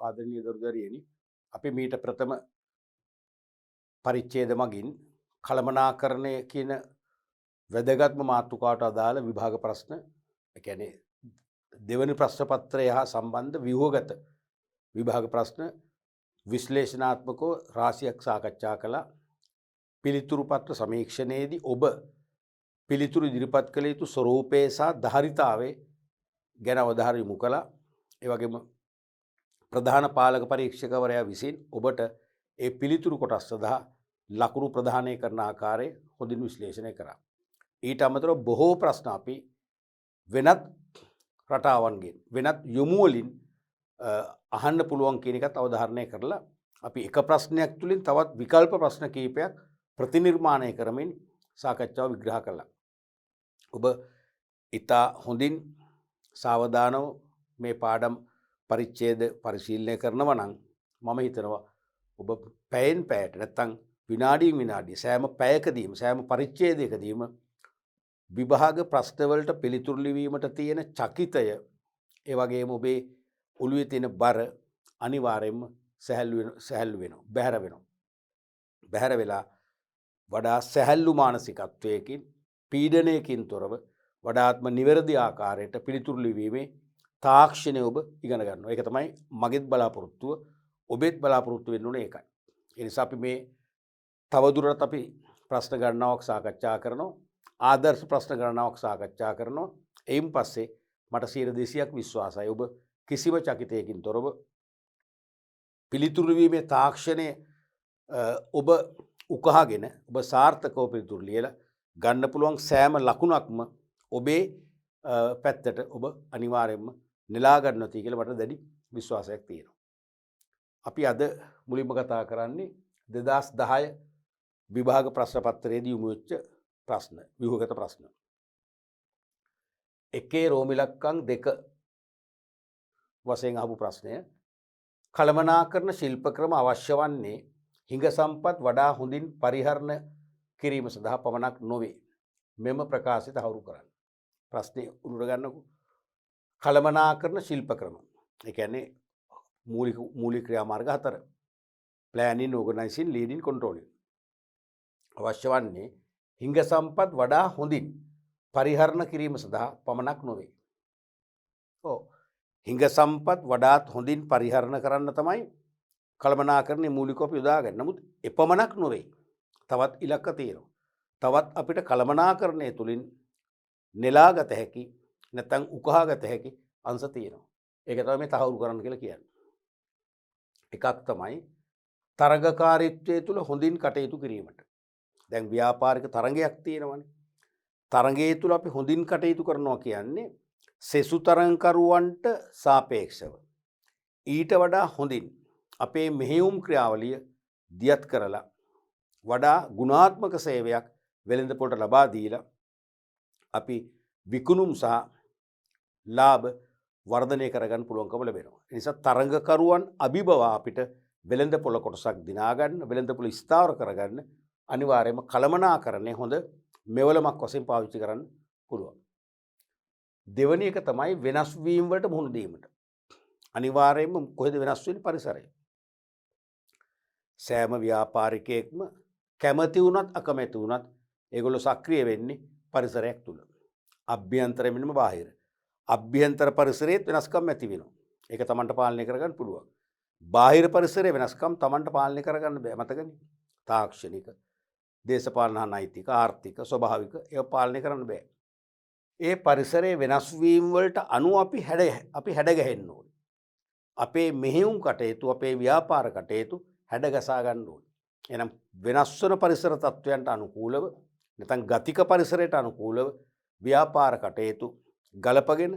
ආදරණීය දොරදරියනි අපි මීට ප්‍රථම පරිච්ඡේද මගින් කළමනාකරණය කියන වැදගත්ම මාතෘකාවට අදාළ විභාග ප්‍රශ්න ඒ කියන්නේ දෙවනි ප්‍රශ්න පත්‍රය හා සම්බන්ධ ව්‍යුහගත විභාග ප්‍රශ්න විශ්ලේෂණාත්මකව රාශියක් සාකච්ඡා කළා. පිළිතුරු පත්‍ර සමීක්ෂණයේදී ඔබ පිළිතුරු ඉදිරිපත් කළ යුතු ස්වරූපය සහ ධාරිතාවය ගැන අවධානය යොමු කළා. ඒ වගේම ප්‍රධාන පාලක පරීක්ෂකවරයා විසින් ඔබට ඒ පිළිතුරු කොටස් සඳහා ලකුණු ප්‍රදානය කරන ආකාරය හොඳින් විශ්ලේෂණය කරා. ඊට අමතරව බොහෝ ප්‍රශ්න අපි වෙනත් රටාවන්ගෙන් වෙනත් යොමු වලින් අහන්න පුළුවන් කියන එකත් අවධාරණය කරලා අපි එක ප්‍රශ්නයක් තුලින් තවත් විකල්ප ප්‍රශ්න කිහිපයක් ප්‍රතිනිර්මාණය කරමින් සාකච්ඡාව විග්‍රහ කළා. ඔබ ඉතා හොඳින් සාවධානව මේ පාඩම් පරිච්ඡේද පරිශීලනය කරනවා නම් මම හිතනවා ඔබ පැයෙන් පැයට නැත්තම් විනාඩියෙන් විනාඩිය සෑම පැයකදීම සෑම පරිච්ඡේදයකදීම විභාග ප්‍රශ්නවලට පිළිතුරු ලිවීමට තියෙන චකිතය ඒ වගේම ඔබේ ඔළුවේ තියෙන බර අනිවාර්යයෙන්ම සැහැල්ලු වෙනවා බැහැර වෙලා වඩා සැහැල්ලු මානසිකත්වයකින් පීඩනයකින් තොරව වඩාත්ම නිවැරදි ආකාරයට පිළිතුරු ලිවීමේ තාක්ෂණය ඔබ ඉගෙන ගන්නවා. ඒක තමයි මගෙත් බලාපොරොත්තුව ඔබෙත් බලාපොරොත්තු වෙන්න ඕනේ ඒකයි. ඒ නිසා අපි මේ තවදුරටත් අපි ප්‍රශ්න ගණනාවක් සාකච්ඡා කරනවා. ආදර්ශ ප්‍රශ්න ගණනාවක් සාකච්ඡා කරනවා. එයින් පස්සේ මට 100% විශ්වාසයි ඔබ කිසිම චකිතයකින් තොරව පිළිතුරු ලිවීමේ තාක්ෂණය ඔබ උකහාගෙන ඔබ සාර්ථකව පිළිතුරු ලියලා ගන්න පුළුවන් සෑම ලකුණක්ම ඔබේ පැත්තට ඔබ අනිවාර්යයෙන්ම නෙලා ගන්නවා කියලා මට දැඩි විශ්වාසයක් තියෙනවා. අපි අද මුලින්ම කතා කරන්නේ 2010 විභාග ප්‍රශ්න පත්‍රයේදී යොමු වෙච්ච ප්‍රශ්න, ව්‍යුහගත ප්‍රශ්න. එකේ රෝම ඉලක්කම් 2 වශයෙන් අහපු ප්‍රශ්නය කළමනාකරන ශිල්ප ක්‍රම අවශ්‍ය වන්නේ හිඟ සම්පත් වඩා හොඳින් පරිහරණය කිරීම සඳහා පමණක් නොවේ. මෙම ප්‍රකාශය තහවුරු කරන්න. ප්‍රශ්නේ උරුර ගන්නකො. කළමනාකරන ශිල්ප ක්‍රම. ඒ කියන්නේ මූලික ක්‍රියාමාර්ග 4. planning, organizing, leading, controlling. අවශ්‍ය වන්නේ හිඟ සම්පත් වඩා හොඳින් පරිහරණය කිරීම සඳහා පමණක් නොවේ. ඔව්. හිඟ සම්පත් වඩාත් හොඳින් පරිහරණය කරන්න තමයි කළමනාකරණයේ මූලිකව අපි යොදාගන්නේ. නමුත් එපමණක් නොවේ. තවත් ඉලක්ක තියෙනවා. තවත් අපිට කළමනාකරණය තුලින් නෙලාගත හැකි නැත්නම් උකහාගත හැකි අංශ තියෙනවා. ඒක තමයි මේ තහවුරු කරන්න කියලා කියන්නේ. එකක් තමයි තරඟකාරීත්වයේ තුල හොඳින් කටයුතු කිරීමට. දැන් ව්‍යාපාරික තරඟයක් තියෙනවනේ. තරඟයේ තුල අපි හොඳින් කටයුතු කරනවා කියන්නේ සෙසු තරඟකරුවන්ට සාපේක්ෂව ඊට වඩා හොඳින් අපේ මෙහෙයුම් ක්‍රියාවලිය දියත් කරලා වඩා ගුණාත්මක සේවයක් වෙළඳපොළට ලබා දීලා අපි විකුණුම් සහ ලාභ වර්ධනය කරගන්න පුළුවන්කම ලැබෙනවා. ඒ නිසා තරඟකරුවන් අභිබව අපිට වෙළඳපොළ කොටසක් දිනා ගන්න, වෙළඳපොළ ස්ථාවර කරගන්න අනිවාර්යයෙන්ම කළමනාකරණය හොඳ මෙවලමක් වශයෙන් පාවිච්චි කරන්න පුළුවන්. දෙවැනි එක තමයි වෙනස් වීම වලට මුහුණ දීමට. අනිවාර්යයෙන්ම කොහෙද වෙනස් වෙන්නේ? පරිසරය. සෑම ව්‍යාපාරිකයෙක්ම කැමති වුණත් අකමැති වුණත් ඒගොල්ලෝ සක්‍රිය වෙන්නේ පරිසරයක් තුල. අභ්‍යන්තර වෙනම බාහිර. අභ්‍යන්තර පරිසරයේත් වෙනස්කම් ඇති වෙනවා. ඒක Tamanට පාලනය කරගන්න පුළුවන්. බාහිර පරිසරයේ වෙනස්කම් Tamanට පාලනය කරගන්න බෑ. මතකනේ. තාක්ෂණික, දේශපාලන, නෛතික, ආර්ථික, ස්වභාවික ඒවා පාලනය කරන්න බෑ. ඒ පරිසරයේ වෙනස් වීම වලට අනුව අපි හැඩ ගැහෙන්න ඕනේ. අපේ මෙහෙයුම් කටයුතු, අපේ ව්‍යාපාර කටයුතු හැඩගසා ගන්න ඕනේ. එහෙනම් වෙනස් වන පරිසර තත්වයන්ට අනුකූලව නැත්නම් ගතික පරිසරයට අනුකූලව ව්‍යාපාර කටයුතු ගලපගෙන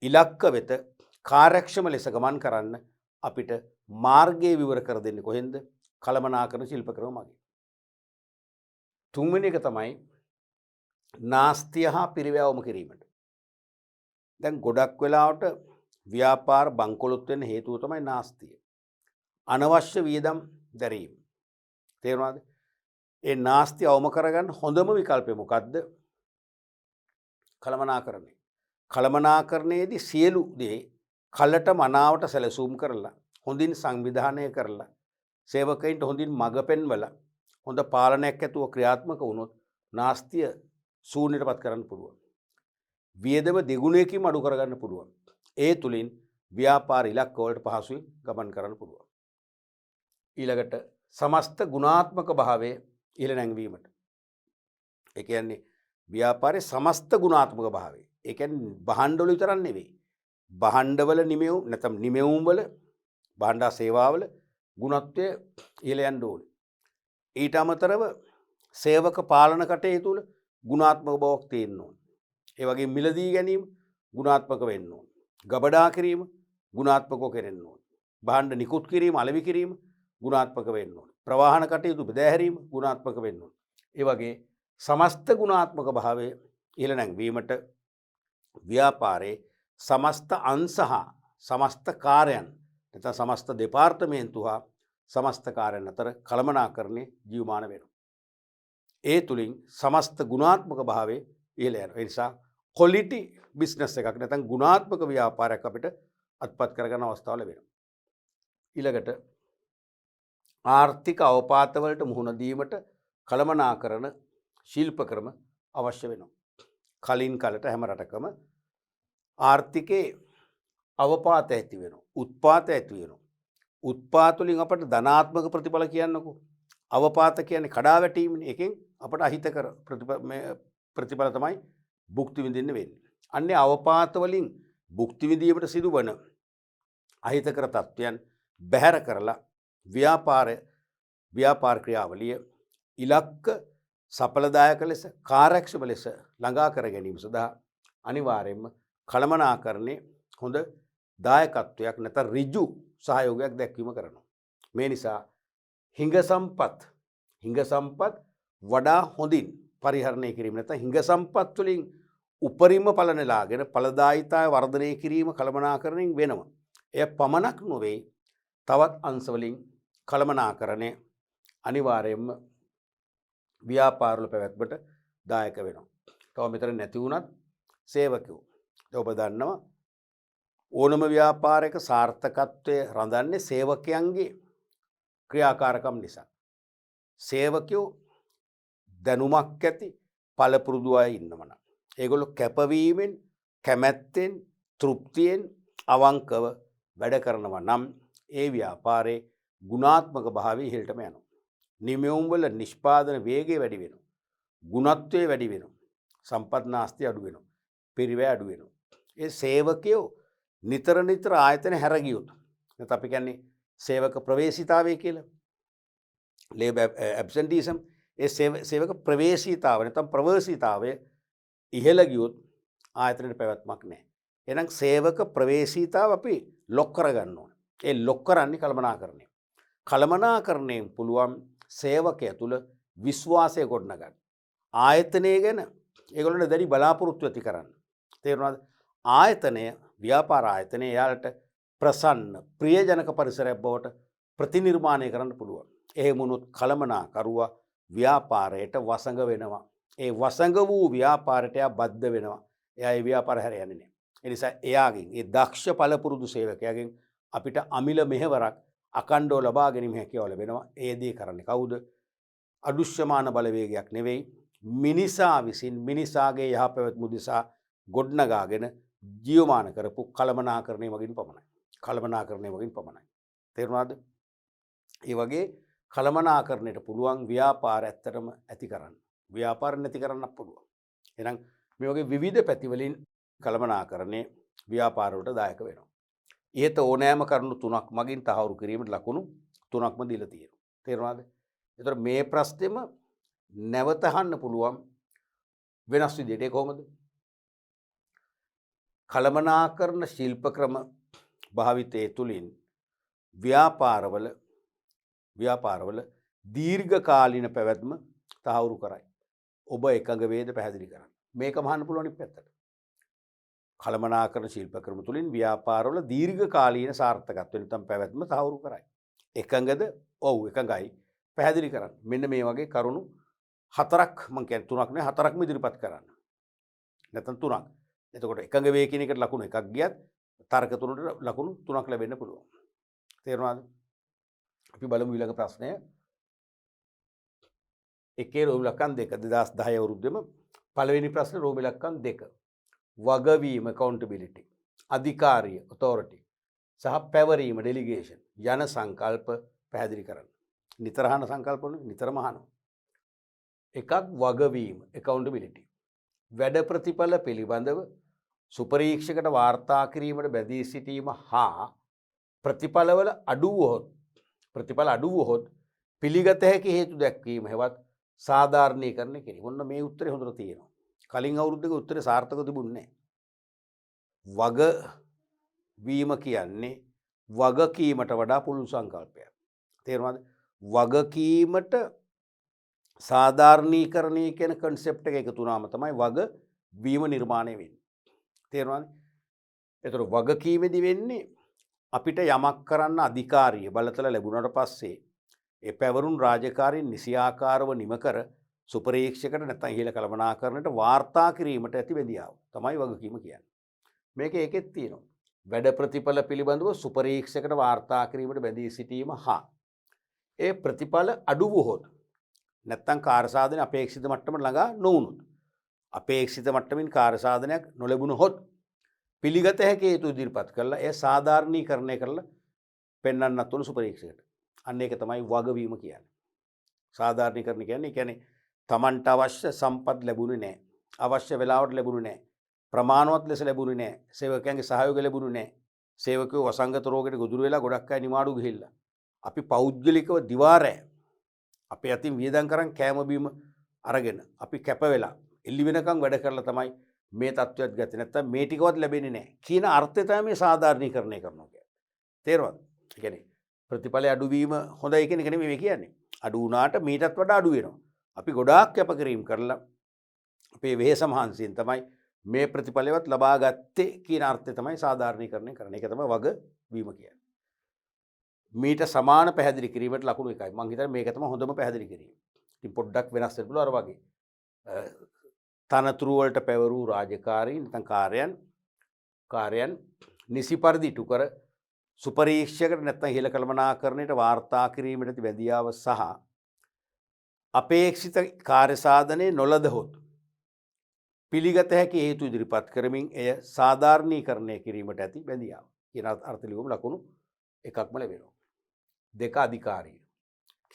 ඉලක්ක වෙත කාර්යක්ෂම ලෙස ගමන් කරන්න අපිට මාර්ගය විවර කර දෙන්නේ කොහෙන්ද? කළමනාකරන ශිල්ප ක්‍රම මගින්. තුන්වෙනි එක තමයි නාස්තිය හා පිරිවැයවම කිරීමට. දැන් ගොඩක් වෙලාවට ව්‍යාපාර බංකොලොත් වෙන්න හේතුව තමයි නාස්තිය. අනවශ්‍ය වියදම් දැරීම. තේරුණාද? ඒ නාස්තිය අවම කරගන්න හොඳම විකල්පය මොකද්ද? කළමනාකරණය. කළමනාකරණයේදී සියලු දේ කලට මනාවට සැලසුම් කරලා හොඳින් සංවිධානය කරලා සේවකයින්ට හොඳින් මඟ පෙන්වලා හොඳ පාලනයක් ඇතුව ක්‍රියාත්මක වුණොත් නාස්තිය ශූන්‍යයට පත් කරන්න පුළුවන්. වියදම දෙගුණයකින් අඩු කරගන්න පුළුවන්. ඒ තුලින් ව්‍යාපාර ඉලක්ක වලට පහසුවෙන් ගමන් කරන්න පුළුවන්. ඊළඟට සමස්ත ගුණාත්මක භාවය ඉහළ නැංවීමට. ඒ කියන්නේ ව්‍යාපාරයේ සමස්ත ගුණාත්මක භාවය. ඒ කියන්නේ භාණ්ඩවල විතරක් නෙවෙයි. භාණ්ඩවල නැත්නම් නිමෙවුම් වල භාණ්ඩා සේවාවල ගුණත්වය ඉහළ යන්න ඕනේ. ඊට අමතරව සේවක පාලන කටයුතු තුළ ගුණාත්මක බවක් තියෙන්න ඕනේ. ඒ වගේ මිලදී ගැනීම ගුණාත්මක වෙන්න ඕනේ. ගබඩා කිරීම ගුණාත්මකව කෙරෙන්න ඕනේ. භාණ්ඩ නිකුත් කිරීම අලෙවි කිරීම ගුණාත්මක වෙන්න ඕනේ. ප්‍රවාහන කටයුතු බෙදාහැරීම ගුණාත්මක වෙන්න ඕනේ. ඒ වගේ සමස්ත ගුණාත්මක භාවය ඉහළ නැංවීමට ව්‍යාපාරයේ සමස්ත අංශ හා සමස්ත කාර්යයන් නැත්නම් සමස්ත දෙපාර්තමේන්තු හා සමස්ත කාර්යයන් අතර කළමනාකරණය ජීවමාන වෙනවා. ඒ තුලින් සමස්ත ගුණාත්මක භාවය ඉහළ යනවා. ඒ නිසා ක්වොලිටි බිස්නස් එකක් නැත්නම් ගුණාත්මක ව්‍යාපාරයක් අපිට අත්පත් කරගන්න අවස්ථාව ලැබෙනවා. ඊළඟට ආර්ථික අවපාතවලට මුහුණ දීමට කළමනාකරණ ශිල්ප ක්‍රම අවශ්‍ය වෙනවා. කලින් කලට හැම රටකම ආර්ථිකයේ අවපාත ඇති වෙනවා. උත්පාත ඇති වෙනවා. උත්පාත වලින් අපට ධනාත්මක ප්‍රතිඵල කියන්නකෝ. අවපාත කියන්නේ කඩා වැටීමනේ. එකෙන් අපට අහිතකර ප්‍රතිඵල තමයි භුක්ති විඳින්න වෙන්නේ. අන්නේ අවපාත වලින් භුක්ති විඳීමට සිදුවන අහිතකර තත්ත්වයන් බැහැර කරලා ව්‍යාපාර ක්‍රියාවලිය ඉලක්ක සඵලදායක ලෙස කාර්යක්ෂම ලෙස ළඟා කර ගැනීම සඳහා අනිවාර්යයෙන්ම කළමනාකරණේ හොඳ දායකත්වයක් නැත්නම් ඍජු සහයෝගයක් දැක්වීම කරනවා. මේ නිසා හිඟ සම්පත් වඩා හොඳින් පරිහරණය කිරීම නැත්නම් හිඟ සම්පත් වලින් උපරිම ඵල නෙලාගෙන ඵලදායීතාවය වර්ධනය කිරීම කළමනාකරණයෙන් වෙනවා. එය පමණක් නොවේ තවත් අංශ වලින් කළමනාකරණය අනිවාර්යයෙන්ම ව්‍යාපාරවල පැවැත්මට දායක වෙනවා. තව මෙතන නැති වුණත් සේවකයෝ. ඔබ දන්නවා ඕනම ව්‍යාපාරයක සාර්ථකත්වය රඳන්නේ සේවකයන්ගේ ක්‍රියාකාරකම් නිසා. සේවකයෝ දැනුමක් ඇති පළපුරුදු අය ඉන්නවනම් ඒගොල්ලෝ කැපවීමෙන් කැමැත්තෙන් තෘප්තියෙන් අවංකව වැඩ කරනවා නම් ඒ ව්‍යාපාරයේ ගුණාත්මක භාවය ඉහළටම යනවා. නිමෙවුම් වල නිෂ්පාදන වේගය වැඩි වෙනවා. ගුණත්වය වැඩි වෙනවා. සම්පත් නාස්ති අඩු වෙනවා. පිරිවැය අඩු වෙනවා. ඒ සේවකයෝ නිතර ආයතන හැර ගියොත් නැත්නම් අපි කියන්නේ සේවක ප්‍රවේශීතාවය කියලා. ලේබර් ඇබ්සෙන්ටිසම් ඒ සේවක ප්‍රවේශීතාවය නැත්නම් ප්‍රවේශීතාවය ඉහළ ගියොත් ආයතනයේ පැවැත්මක් නැහැ. එහෙනම් සේවක ප්‍රවේශීතාව අපි ලොක් කරගන්න ඕනේ. ඒ ලොක් කරන්නේ කළමනාකරණය. කළමනාකරණයෙන් පුළුවන් සේවකයා තුළ විශ්වාසය ගොඩනගන්න. ආයතනය ගැන ඒගොල්ලන්ට දැඩි බලාපොරොත්තු ඇති කරන්න. තේරුණාද? ආයතනය ව්‍යාපාර ආයතනය යාලට ප්‍රසන්න ප්‍රියජනක පරිසරයක් බවට ප්‍රතිනිර්මාණය කරන්න පුළුවන්. එහෙම වුණොත් කළමනාකරුවා ව්‍යාපාරයට වසඟ වෙනවා. ඒ වසඟ වූ ව්‍යාපාරයට එයා බද්ධ වෙනවා. එයා ඒ ව්‍යාපාර හැර යන්නේ නැහැ. ඒ නිසා එයාගෙන් ඒ දක්ෂ පළපුරුදු සේවකයාගෙන් අපිට අමිල මෙහෙවරක් අකණ්ඩව ලබා ගැනීම හැකියාව ලැබෙනවා. ඒ දේ කරන්නේ කවුද? අදුෂ්‍යමාන බලවේගයක් නෙවෙයි. මිනිසා විසින් මිනිසාගේ යහපැවැත්ම උදෙසා ගොඩනගාගෙන ජීවමාන කරපු කළමනාකරණය මගින් පමණයි. කළමනාකරණය මගින් පමණයි. තේරුණාද? ඒ වගේ කළමනාකරණයට පුළුවන් ව්‍යාපාර ඇත්තටම ඇති කරන්න. ව්‍යාපාර නැති කරන්නත් පුළුවන්. එහෙනම් මේ වගේ විවිධ පැතිවලින් කළමනාකරණය ව්‍යාපාරවලට දායක වෙනවා. ඉහත ඕනෑම කරුණු තුනක් මගින් තහවුරු කිරීමට ලකුණු තුනක්ම දීලා තියෙනවා. තේරුණාද? ඒතර මේ ප්‍රශ්නෙම නැවත අහන්න පුළුවන් වෙනස් විදිහට. ඒ කොහොමද? කළමනාකරණ ශිල්ප ක්‍රම භාවිතයේ තුලින් ව්‍යාපාරවල දීර්ඝකාලීන පැවැත්ම තහවුරු කරයි. ඔබ එකඟ වේද පැහැදිලි කරන්න. මේක මහන්න පුළුවන් ඉපැත්තට. කළමනාකරණ ශිල්ප ක්‍රම තුලින් ව්‍යාපාරවල දීර්ඝකාලීන සාර්ථකත්වය නැත්නම් පැවැත්ම තහවුරු කරයි. එකඟද? ඔව් එකඟයි. පැහැදිලි කරන්න. මෙන්න මේ වගේ කරුණු හතරක් මම කියන්නේ තුනක් නෙවෙයි හතරක්ම ඉදිරිපත් කරන්න. නැත්නම් තුනක්. එතකොට එකඟ වේ කියන එකට ලකුණු එකක් ගියත් තර්ක තුනට ලකුණු 3ක් ලැබෙන්න පුළුවන්. තේරුණාද? අපි බලමු ඊළඟ ප්‍රශ්නය. එකේ රෝම ඉලක්කම් 2 2010 අවුරුද්දෙම පළවෙනි ප්‍රශ්නේ රෝම ඉලක්කම් 2. වගවීම accountability, අධිකාරිය authority සහ පැවරීම delegation යන සංකල්ප පැහැදිලි කරන්න. නිතර අහන සංකල්පවල නිතරම අහනවා. එකක් වගවීම accountability. වැඩ ප්‍රතිඵල පිළිබඳව සුපරීක්ෂකට වාර්තා කිරීමට බැදී සිටීම හා ප්‍රතිඵලවල අඩු වුවහොත් පිළිගත හැකි හේතු දැක්වීම හෙවත් සාධාරණීකරණය කිරීම. ඔන්න මේ උත්තරේ හොඳට තියෙනවා. කලින් අවුරුද්දක උත්තරේ සාර්ථකව තිබුණේ නැහැ. වගවීම කියන්නේ වගකීමට වඩා පුළුල් සංකල්පයක්. තේරුණාද? වගකීමට සාධාරණීකරණය කියන කන්සෙප්ට් එක එකතු වුණාම තමයි වගවීම නිර්මාණය වෙන්නේ. තේරුණාද? ඒතර වගකීමේදී වෙන්නේ අපිට යමක් කරන්න අධිකාරිය බලතල ලැබුණාට පස්සේ ඒ පැවරුම් රාජකාරීන් නිසියාකාරව නිම කර සුපරීක්ෂකට නැත්නම් ඉහළ කළමනාකරණයට වාර්තා කිරීමට ඇති බැදියාව තමයි වගකීම කියන්නේ. මේක ඒකෙත් තියෙනවා. වැඩ ප්‍රතිඵල පිළිබඳව සුපරීක්ෂකට වාර්තා කිරීමට බැඳී සිටීම හා ඒ ප්‍රතිඵල අඩු වුවහොත් නැත්නම් කාර්යසාධන අපේක්ෂිත මට්ටමට ළඟා නොවුනොත් අපේක්ෂිත මට්ටමින් කාර්යසාධනයක් නොලැබුණොත් පිළිගත හැකි හේතු ඉදිරිපත් කරලා ඒ සාධාරණීකරණය කරලා පෙන්වන්නත් උණු සුපරීක්ෂකට. අන්න ඒක තමයි වගවීම කියන්නේ. සාධාරණීකරණ කියන්නේ තමන්ට අවශ්‍ය සම්පත් ලැබුණේ නැහැ. අවශ්‍ය වෙලාවට ලැබුණේ නැහැ. ප්‍රමාණවත් ලෙස ලැබුණේ නැහැ. සේවකයන්ගේ සහයෝගය ලැබුණේ නැහැ. සේවකයෝ වසංගත රෝගයට ගොදුරු වෙලා ගොඩක් අය නිවාඩු ගිහිල්ලා. අපි පෞද්ගලිකව දිවාරෑ අපේ අතින් වියදම් කරන් කෑම බීම අරගෙන අපි කැප වෙලා එළි වෙනකන් වැඩ කරලා තමයි මේ තත්ත්වයට ගත්තේ. නැත්තම් මේ ටිකවත් ලැබෙන්නේ නැහැ කියන අර්ථය තමයි මේ සාධාරණීකරණය කරනවා කියන්නේ. තේරුණාද? ඒ කියන්නේ ප්‍රතිඵල අඩුවීම හොඳයි කියන එක නෙමෙයි මේ කියන්නේ. අඩු වුණාට මීටත් වඩා අඩු වෙනවා. අපි ගොඩාක් කැපකිරීම කරලා අපේ වෙහෙස මහන්සියෙන් තමයි මේ ප්‍රතිඵලවත් ලබා ගත්තේ කියන අර්ථය තමයි සාධාරණීකරණය කරන්නේ. ඒක තමයි වගවීම කියන්නේ. මීට සමාන පැහැදිලි කිරීමට ලකුණු එකයි. මම හිතන්නේ මේක තමයි හොඳම පැහැදිලි කිරීම. ඉතින් පොඩ්ඩක් වෙනස් වෙන්න පුළුවන් අර වගේ. තනතුරු වලට පැවරූ රාජකාරී නැත්නම් කාර්යයන් නිසි පරිදි ඉටු කර සුපරීක්ෂකකට නැත්නම් ඉහළ කළමනාකරණයට වාර්තා කිරීමට ඇති වැදියාව සහ අපේක්ෂිත කාර්ය සාධනයේ නොලදහොත් පිළිගත හැකි හේතු ඉදිරිපත් කරමින් එය සාධාරණීකරණය කිරීමට ඇති බැඳියාව කියන අර්ථ ලියුම ලකුණු එකක්ම ලැබෙනවා. 2 අධිකාරිය.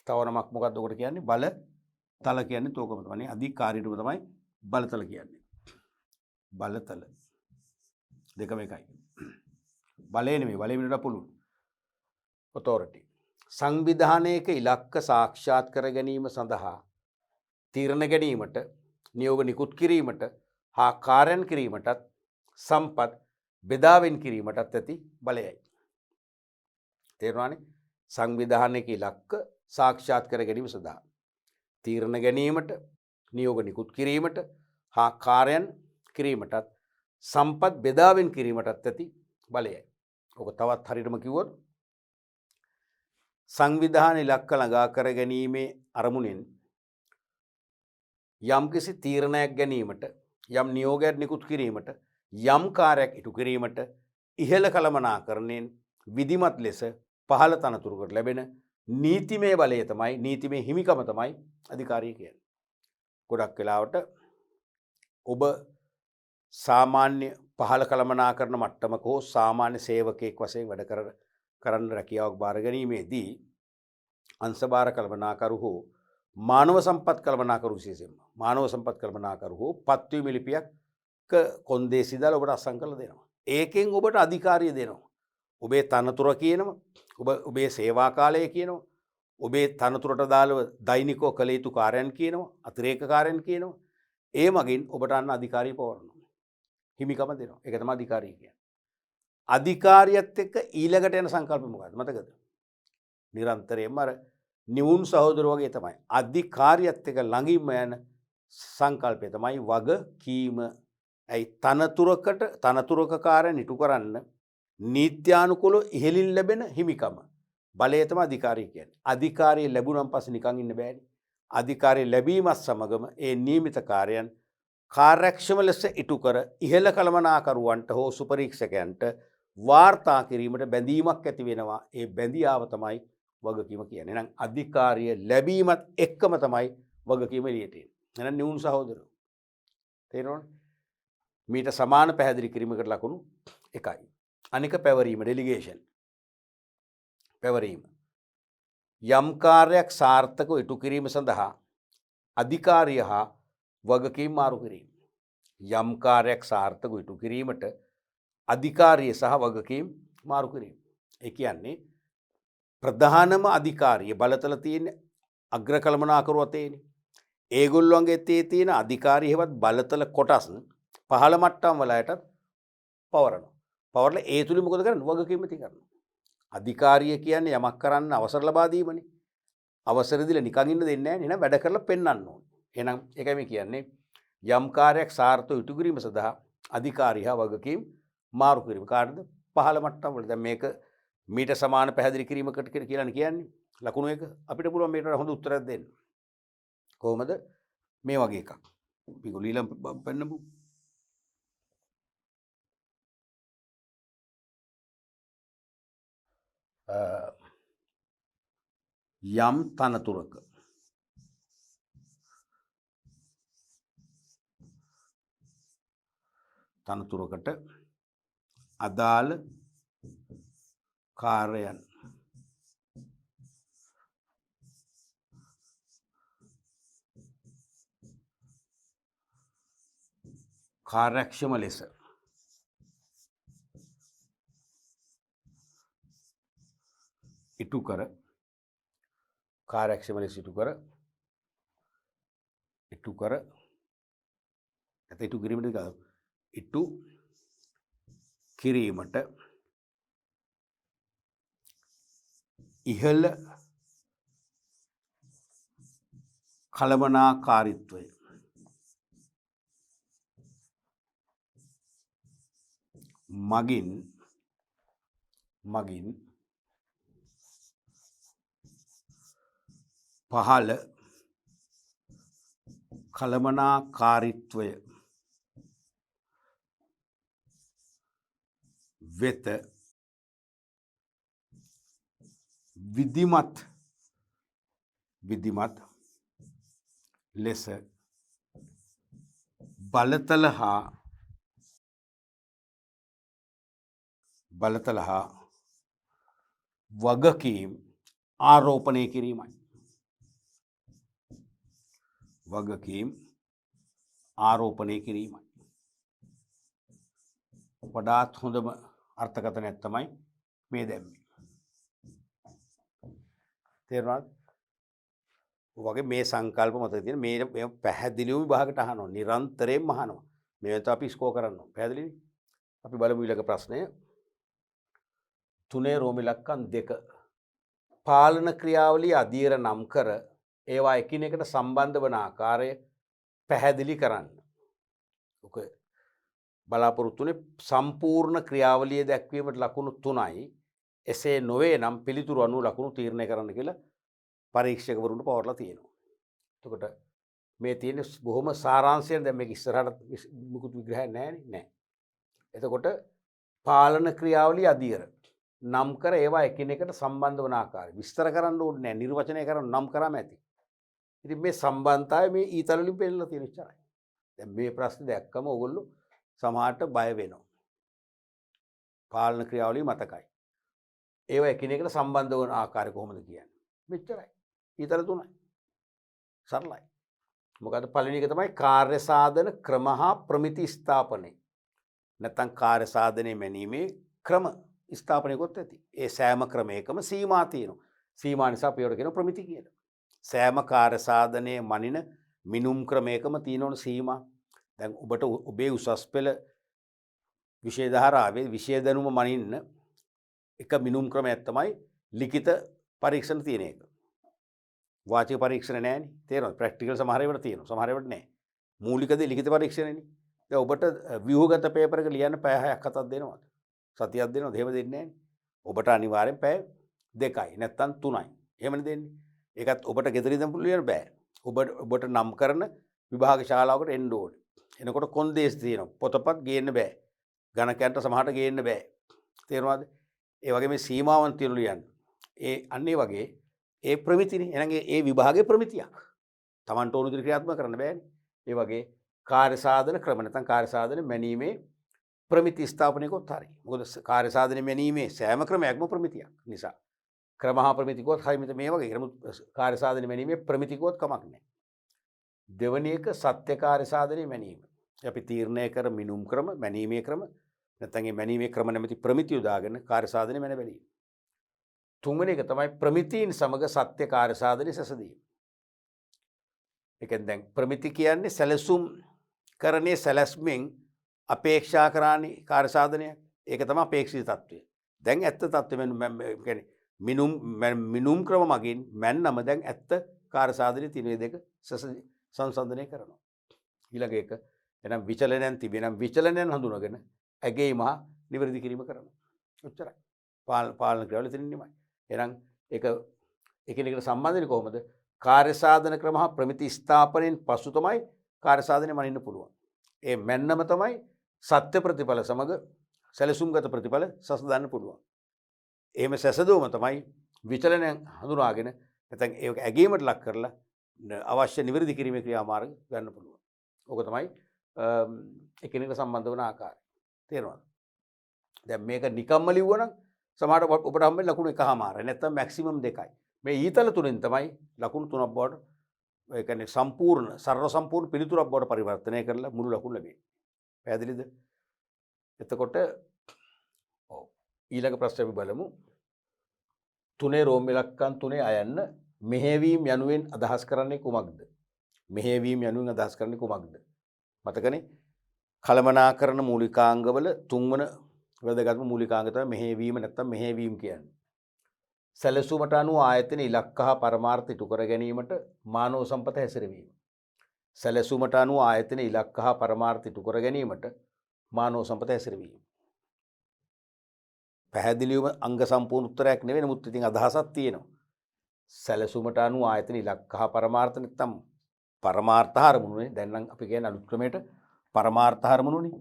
තව නමක් මොකක්ද ඔකට කියන්නේ? බලතල කියන්නේ තෝකම තමයි. අධිකාරියටම තමයි බලතල කියන්නේ. බලතල. දෙකම එකයි. බලය නෙමෙයි, බලය වෙනට පුළුවන්. authority. සංවිධානයක ඉලක්ක සාක්ෂාත් කර ගැනීම සඳහා තීරණ ගැනීමට, නියෝග නිකුත් කිරීමට හා කාර්යයන් කිරීමටත් සම්පත් බෙදාවෙන් කිරීමටත් ඇති බලයයි. තේරුණානේ? සංවිධානයක ඉලක්ක සාක්ෂාත් කර ගැනීම සඳහා තීරණ ගැනීමට, නියෝග නිකුත් කිරීමට හා කාර්යයන් කිරීමටත් සම්පත් බෙදාවෙන් කිරීමටත් ඇති බලයයි. ඔක තවත් හරියටම කිව්වොත් සංවිධාන ඉලක්ක ළඟා කර ගැනීමේ අරමුණෙන් යම්කිසි තීරණයක් ගැනීමට, යම් නියෝගයක් නිකුත් කිරීමට, යම් කාර්යයක් ඉටු කිරීමට ඉහළ කළමනාකරණයෙන් විධිමත් ලෙස පහළ තනතුරකට ලැබෙන නීතිමය බලය තමයි, නීතිමය හිමිකම තමයි අධිකාරිය කියන්නේ. ගොඩක් වෙලාවට ඔබ සාමාන්‍ය පහළ කළමනාකරණ මට්ටමක හෝ සාමාන්‍ය සේවකයෙක් වශයෙන් වැඩ කරන්න රැකියාවක් බාර ගැනීමේදී අංශභාර කළමනාකරු හෝ මානව සම්පත් කළමනාකරු, විශේෂයෙන්ම මානව සම්පත් කළමනාකරු හෝ පත්වීම ලිපියක් කොන්දේසි දාලා ඔබට අත්සන් කරලා දෙනවා. ඒකෙන් ඔබට අධිකාරිය දෙනවා. ඔබේ තනතුර කියනවා, ඔබේ සේවා කාලය කියනවා, ඔබේ තනතුරට දාලව දෛනිකව කළ යුතු කාර්යයන් කියනවා, අතිරේක කාර්යයන් කියනවා. ඒ මගින් ඔබට අන්න අධිකාරිය පවරනවා. හිමිකම දෙනවා. ඒක තමයි අධිකාරිය කියන්නේ. අධිකාරියත් එක්ක ඊළඟට යන සංකල්පය මොකක්ද මතකද? නිරන්තරයෙන්ම අර නිවුන් සහෝදරෝ වගේ තමයි. අධිකාරියත් එක්ක ළඟින්ම යන සංකල්පය තමයි වගකීම. ඇයි තනතුරක කාර්යයන් ඉටු කරන්න නීත්‍යානුකූලව ඉහළින් ලැබෙන හිමිකම. බලය තමයි අධිකාරිය කියන්නේ. අධිකාරිය ලැබුණන් පස්සේ නිකන් ඉන්න බෑනේ. අධිකාරිය ලැබීමත් සමගම ඒ නියමිත කාර්යයන් කාර්යක්ෂම ලෙස ඉටු කර ඉහළ කළමනාකරුවන්ට හෝ සුපරීක්ෂකයන්ට වාර්තා කිරීමට බැඳීමක් ඇති වෙනවා. ඒ බැඳියාව තමයි වගකීම කියන්නේ. එහෙනම් අධිකාරිය ලැබීමත් එක්කම තමයි වගකීම එළියට එන්නේ. එහෙනම් නියුන් සහෝදරයෝ තේරෙනවද? මීට සමාන පැහැදිලි කිරීමකට ලකුණු 1යි. අනික පැවරීම ඩෙලිගේෂන්. පැවරීම. යම් කාර්යයක් සාර්ථකව ඉටු කිරීම සඳහා අධිකාරිය හා වගකීම් මාරු කිරීම. යම් කාර්යයක් සාර්ථකව ඉටු කිරීමට අධිකාරිය සහ වගකීම් මාරු කිරීම. ඒ කියන්නේ ප්‍රධානම අධිකාරිය බලතල තියෙන අග්‍ර කළමනාකරු අතේනේ. ඒගොල්ලොන්ගේ තේ තියෙන අධිකාරිය හෙවත් බලතල කොටස් පහළ මට්ටම් වලටත් පවරනවා. පවරලා ඒ තුලින් මොකද කරන්නේ? වගකීම් ඇති කරනවා. අධිකාරිය කියන්නේ යමක් කරන්න අවසර ලබා දීමනේ. අවසර දීලා නිකන් ඉන්න දෙන්නේ නැහැ. එහෙනම් වැඩ කරලා පෙන්වන්න ඕනේ. එහෙනම් ඒකයි මේ කියන්නේ යම් කාර්යයක් සාර්ථකව ඉටු කිරීම සඳහා අධිකාරිය හා වගකීම් මාරු කිරීම. කාටද? පහළ මට්ටම් වල. දැන් මේක මීට සමාන පැහැදිලි කිරීමකට කියලානේ කියන්නේ. ලකුණු එක අපිට පුළුවන් මේකට හොඳ උත්තරයක් දෙන්න. කොහොමද? මේ වගේ එකක්. මේක ලීලා පෙන්නමු. යම් තනතුරකට අදාළ කාර්යයන් කාර්යක්ෂම ලෙස ඉටු කර කාර්යක්ෂම ලෙස ඉටු කිරීමට ඉහළ කළමනාකාරීත්වය මගින් පහළ කළමනාකාරීත්වය වෙත විධිමත් ලෙස බලතල හා වගකීම් ආරෝපණය කිරීමයි. වඩාත් හොඳම අර්ථකථනයක් තමයි මේ දැම්මේ. තේරුණාද? වගේ මේ සංකල්ප මතක තියෙන මේ පැහැදිලිවම විභාගයට අහනවා. නිරන්තරයෙන්ම අහනවා. මේවට අපි ස්කෝර් කරනවා. පැහැදිලිද? අපි බලමු ඊළඟ ප්‍රශ්නය. 3 රෝම ඉලක්කම් 2 පාලන ක්‍රියාවලිය අධීර නම් කර ඒවා එකිනෙකට සම්බන්ධ වන ආකාරය පැහැදිලි කරන්න. ඔක බලාපොරොත්තුනේ සම්පූර්ණ ක්‍රියාවලිය දැක්වීමට ලකුණු 3යි. එසේ නොවේ නම් පිළිතුරු අනුව ලකුණු තීරණය කරන්න කියලා පරීක්ෂකවරුන්ට පවර්ලා තියෙනවා. එතකොට මේ තියෙන බොහොම සාරාංශයෙන් දැන් මේක ඉස්සරහට මුකුත් විග්‍රහයක් නැහැ නේ. එතකොට පාලන ක්‍රියාවලිය අධීර නම් කර ඒවා එකිනෙකට සම්බන්ධ වන ආකාරය විස්තර කරන්න ඕනේ නැහැ. නිර්වචනය කරන්න නම් කරාම ඇති. ඉතින් මේ සම්බන්ධතාවය මේ ඊතල වලින් පෙන්නලා තියෙන ඉච්චරයි. දැන් මේ ප්‍රශ්නේ දැක්කම ඕගොල්ලෝ සමහරට බය වෙනවා. පාලන ක්‍රියාවලිය මතකයි. ඒවා එකිනෙකට සම්බන්ධ වන ආකාරය කොහොමද කියන්නේ? මෙච්චරයි. ඊතල 3යි. සරලයි. මොකද පළවෙනි එක තමයි කාර්ය සාධන ක්‍රම හා ප්‍රමිති ස්ථාපනය. නැත්නම් කාර්ය සාධනය මැනීමේ ක්‍රම ස්ථාපනය කොත් ඇති. ඒ සෑම ක්‍රමයකම සීමා තියෙනවා. සීමා නිසා අපි ඒවට කියනවා ප්‍රමිති කියලා. සෑම කාර්ය සාධනයේ මනින මිනුම් ක්‍රමයකම තියෙනවනේ සීමා. දැන් ඔබට ඔබේ උසස් පෙළ විෂය ධාරාවේ විෂය දැනුම මනින්න එක මිනුම් ක්‍රමයක් තමයි ලිඛිත පරීක්ෂණ තියෙන එක. වාචික පරීක්ෂණ නැහැනේ. තේරෙනවද? ප්‍රැක්ටිකල් සමහර ඒවාට තියෙනවා. සමහර ඒවාට නැහැ. මූලික දේ ලිඛිත පරීක්ෂණනේ. දැන් ඔබට ව්‍යුහගත පේපර් එක ලියන්න පැය 6ක් 7ක් දෙනවද? සතියක් දෙනවද? එහෙම දෙන්නේ නැහැනේ. ඔබට අනිවාර්යෙන් පැය 2යි නැත්නම් 3යි. එහෙමනේ දෙන්නේ. ඒකත් ඔබට ගෙදර ඉඳන් ලියන්න බෑ. ඔබට නම් කරන විභාග ශාලාවකට එන්න ඕනේ. එනකොට කොන්දේස් තියෙනවා. පොතපත් ගේන්න බෑ. ගණකයන්ට සමහරට ගේන්න බෑ. තේරුණාද? ඒ වගේ මේ සීමාවන් තියෙනලු යන්න. ඒ අන්න ඒ වගේ ඒ ප්‍රමිතිනේ. එහෙනම් ඒ විභාගයේ ප්‍රමිතියක්. Tamanට ඕන විදිහට ක්‍රියාත්මක කරන්න බෑනේ. ඒ වගේ කාර්ය සාධන ක්‍රම නැත්නම් කාර්ය සාධන මැනීමේ ප්‍රමිති ස්ථාපනයකොත් හරි. මොකද කාර්ය සාධන මැනීමේ සෑම ක්‍රමයක්ම ප්‍රමිතියක් නිසා. ක්‍රම හා ප්‍රමිතිකොත් හරි මේ වගේ කාර්ය සාධන මැනීමේ ප්‍රමිතිකොත් කමක් නැහැ. දෙවැනි එක සත්‍ය කාර්ය සාධනය මැනීම. අපි තීරණය කර මිනුම් ක්‍රම මැනීමේ ක්‍රම නැත්නම් ඒ මැනීමේ ක්‍රම නැමැති ප්‍රමිතිය යොදාගෙන කාර්ය සාධනය මැන බැලීම. තුන්වෙනි එක තමයි ප්‍රමිතීන් සමග සත්‍ය කාර්ය සාධනය සැසඳීම. ඒ කියන්නේ දැන් ප්‍රමිති කියන්නේ සැලසුම් කරන්නේ සැලැස්මෙන් අපේක්ෂා කරන්නේ කාර්ය සාධනයක්. ඒක තමයි අපේක්ෂිත තත්ත්වය. දැන් ඇත්ත තත්ත්වය කියන්නේ මිනුම් ක්‍රම මගින් මැන්නම දැන් ඇත්ත කාර්ය සාධනයේ තියෙන දෙක සංසන්දනය කරනවා. ඊළඟ එක එනම් විචලනයන් තිබෙනම් විචලනයන් හඳුනගෙන ඇගීම හා නිවැරදි කිරීම කරනවා. ඔච්චරයි. පාලන ක්‍රියාවල එතනින් නිමයි. එහෙනම් ඒක එකිනෙකට සම්බන්ධනේ කොහොමද? කාර්ය සාධන ක්‍රම හා ප්‍රමිති ස්ථාපනයෙන් පසු තමයි කාර්ය සාධනය මනින්න පුළුවන්. ඒ මැන්නම තමයි සත්‍ය ප්‍රතිඵල සමග සැලසුම්ගත ප්‍රතිඵල සසඳන්න පුළුවන්. එහෙම සැසඳුවම තමයි විචලනයන් හඳුනාගෙන නැත්නම් ඒක ඇගීමට ලක් කරලා අවශ්‍ය නිවැරදි කිරීමේ ක්‍රියාමාර්ග ගන්න පුළුවන්. ඕක තමයි එකිනෙකට සම්බන්ධ වන ආකාරය. තේරෙනවද? දැන් මේක නිකම්ම ලිව්වනම් සමහරට ඔබට හම්බෙන්නේ ලකුණු 1.5 නැත්නම් මැක්සිමම් 2යි. මේ ඊතල තුනෙන් තමයි ලකුණු 3ක් බවට ඒ කියන්නේ සම්පූර්ණ සර්ව සම්පූර්ණ පිළිතුරක් බවට පරිවර්තනය කරලා මුළු ලකුණු ලැබෙන්නේ. පැහැදිලිද? එතකොට ඔව් ඊළඟ ප්‍රශ්න අපි බලමු. 3 රෝම ඉලක්කම් 3 අයන්න මෙහෙවීම යනුවෙන් අදහස් කරන්නේ කුමක්ද? මෙහෙවීම යනුවෙන් අදහස් කරන්නේ කුමක්ද? මතකනේ? කළමනාකරන මූලිකාංගවල තුන්වන වැදගත්ම මූලිකාංග තමයි මෙහෙවීම නැත්නම් මෙහෙවීම කියන්නේ. සැලසුමට අනුව ආයතන ඉලක්ක හා පරමාර්ථ ඉටු කර ගැනීමට මානව සම්පත හැසිරවීම. සැලසුමට අනුව ආයතන ඉලක්ක හා පරමාර්ථ ඉටු කර ගැනීමට මානව සම්පත හැසිරවීම. පැහැදිලිවම අංග සම්පූර්ණ උත්තරයක් නෙවෙයි නමුත් ඉතින් අදහසක් තියෙනවා. සැලසුමට අනුව ආයතන ඉලක්ක හා පරමාර්ථ නැත්නම් පරමාර්ථ හරමුණුනේ. දැන් නම් අපි කියන්නේ අලුත් ක්‍රමයට පරමාර්ථ හරමුණුනේ.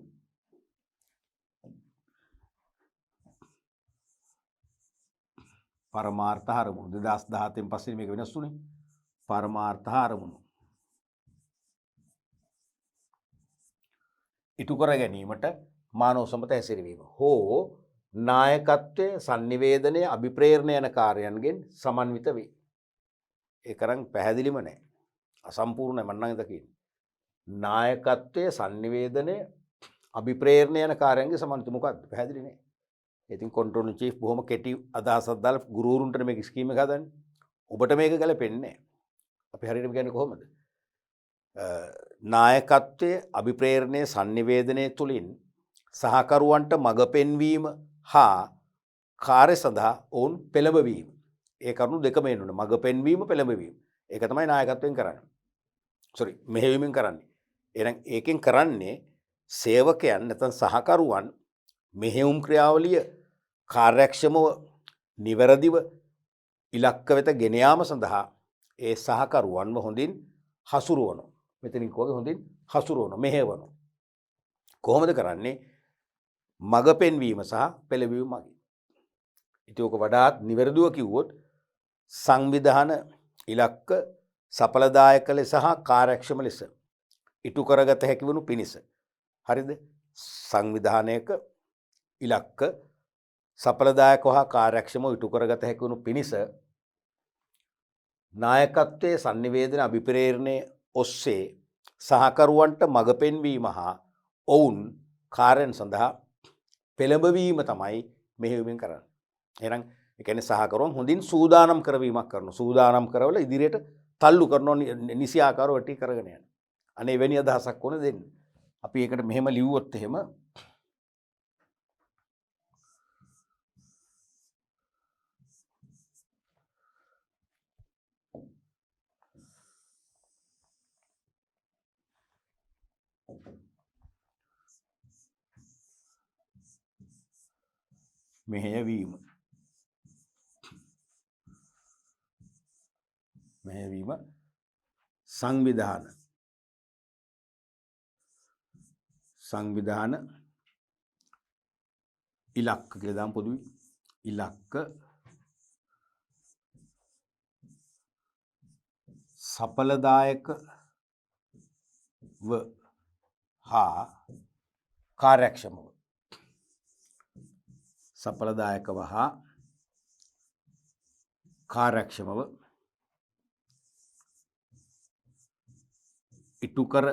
පරමාර්ථ හරමුණු 2017න් පස්සේ මේක වෙනස් වුණේ. පරමාර්ථ හරමුණු ඉටු කර ගැනීමට මානව සම්පත හැසිරවීම හෝ නායකත්වයේ sannivedanaya අභිප්‍රේරණය යන කාර්යයන්ගෙන් සමන්විත වේ. ඒකනම් පැහැදිලිම නැහැ. අසම්පූර්ණයි මම නම් දකින්නේ. නායකත්වයේ sannivedanaya අභිප්‍රේරණය යන කාර්යයන්ගෙන් සමන්විත මොකක්ද? පැහැදිලි නැහැ. ඉතින් කන්ට්‍රෝල් චීෆ් බොහොම කෙටි අදහසක් දාලා ගුරුවරුන්ට මේක ස්කීම් එක හදන්නේ. ඔබට මේක ගැලපෙන්නේ නැහැ. අපි හරියටම කියන්නේ කොහොමද? නායකත්වයේ අභිප්‍රේරණයේ sannivedanaya තුලින් සහකරුවන්ට මඟ පෙන්වීම හා කාර්ය සඳහා ඔවුන් පෙළඹවීම. ඒ කරුණු දෙකම එන්න ඕනේ. මඟ පෙන්වීම පෙළඹවීම. ඒක තමයි නායකත්වයෙන් කරන්නේ. මෙහෙයවීමෙන් කරන්නේ. එහෙනම් ඒකෙන් කරන්නේ සේවකයන් නැත්නම් සහකරුවන් මෙහෙයුම් ක්‍රියාවලිය කාර්යක්ෂමව නිවැරදිව ඉලක්ක වෙත ගෙන යාම සඳහා ඒ සහකරුවන්ව හොඳින් හසුරුවනවා. මෙතනින් කෝගේ හොඳින් හසුරුවනවා මෙහෙවනවා. කොහොමද කරන්නේ? මඟ පෙන්වීම සහ පෙළඹවීම මගින්. ඉතින් ඔක වඩාත් නිවැරදිව කිව්වොත් සංවිධාන ඉලක්ක සඵලදායක ලෙස සහ කාර්යක්ෂම ලෙස ඉටු කරගත හැකි වනු පිණිස. හරිද? සංවිධානයක ඉලක්ක සඵලදායක හා කාර්යක්ෂමව ඉටු කරගත හැකි වනු පිණිස නායකත්වයේ sannivedana අභිප්‍රේරණය ඔස්සේ සහකරුවන්ට මඟ පෙන්වීම හා ඔවුන් කාර්යයන් සඳහා පෙළඹවීම තමයි මෙහෙයුමින් කරන්නේ. එහෙනම් ඒ කියන්නේ සහකරුවන් හොඳින් සූදානම් කරවීමක් කරනවා. සූදානම් කරවලා ඉදිරියට තල්ලු කරනවා නිසි ආකාරව වැටි කරගෙන යන. අනේ වෙණි අදහසක් ඕන දෙන්න. අපි ඒකට මෙහෙම ලිව්වොත් එහෙම මෙහෙයවීම සංවිධාන ඉලක්ක කියලා දාමු පොදුයි. ඉලක්ක සඵලදායකව හා කාර්යක්ෂමව. සඵලදායකව හා කාර්යක්ෂමව ඉටු කර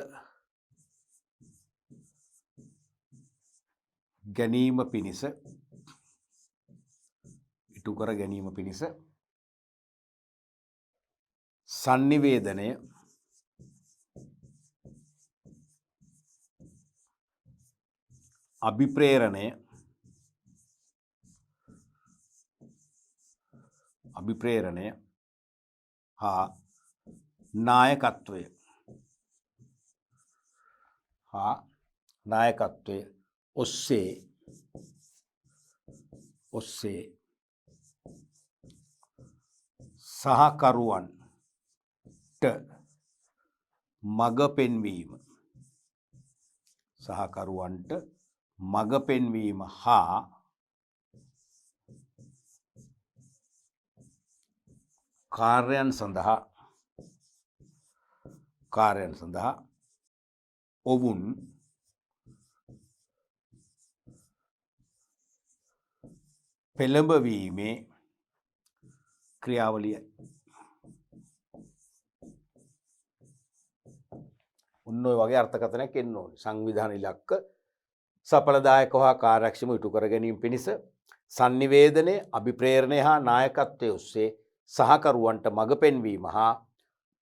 ගැනීම පිණිස sannivedanaය අභිප්‍රේරණය හා නායකත්වය ඔස්සේ සහකරුවන්ට මඟ පෙන්වීම හා කාර්යයන් සඳහා ඔවුන් පෙළඹවීමේ ක්‍රියාවලියයි. ඔන්න ඔය වගේ අර්ථකථනයක් එන්න ඕනේ. සංවිධාන ඉලක්ක සඵලදායකව හා කාර්යක්ෂමව ඉටු කර ගැනීම පිණිස sannivedanaය අභිප්‍රේරණය හා නායකත්වය ඔස්සේ සහකරුවන්ට මඟ පෙන්වීම හා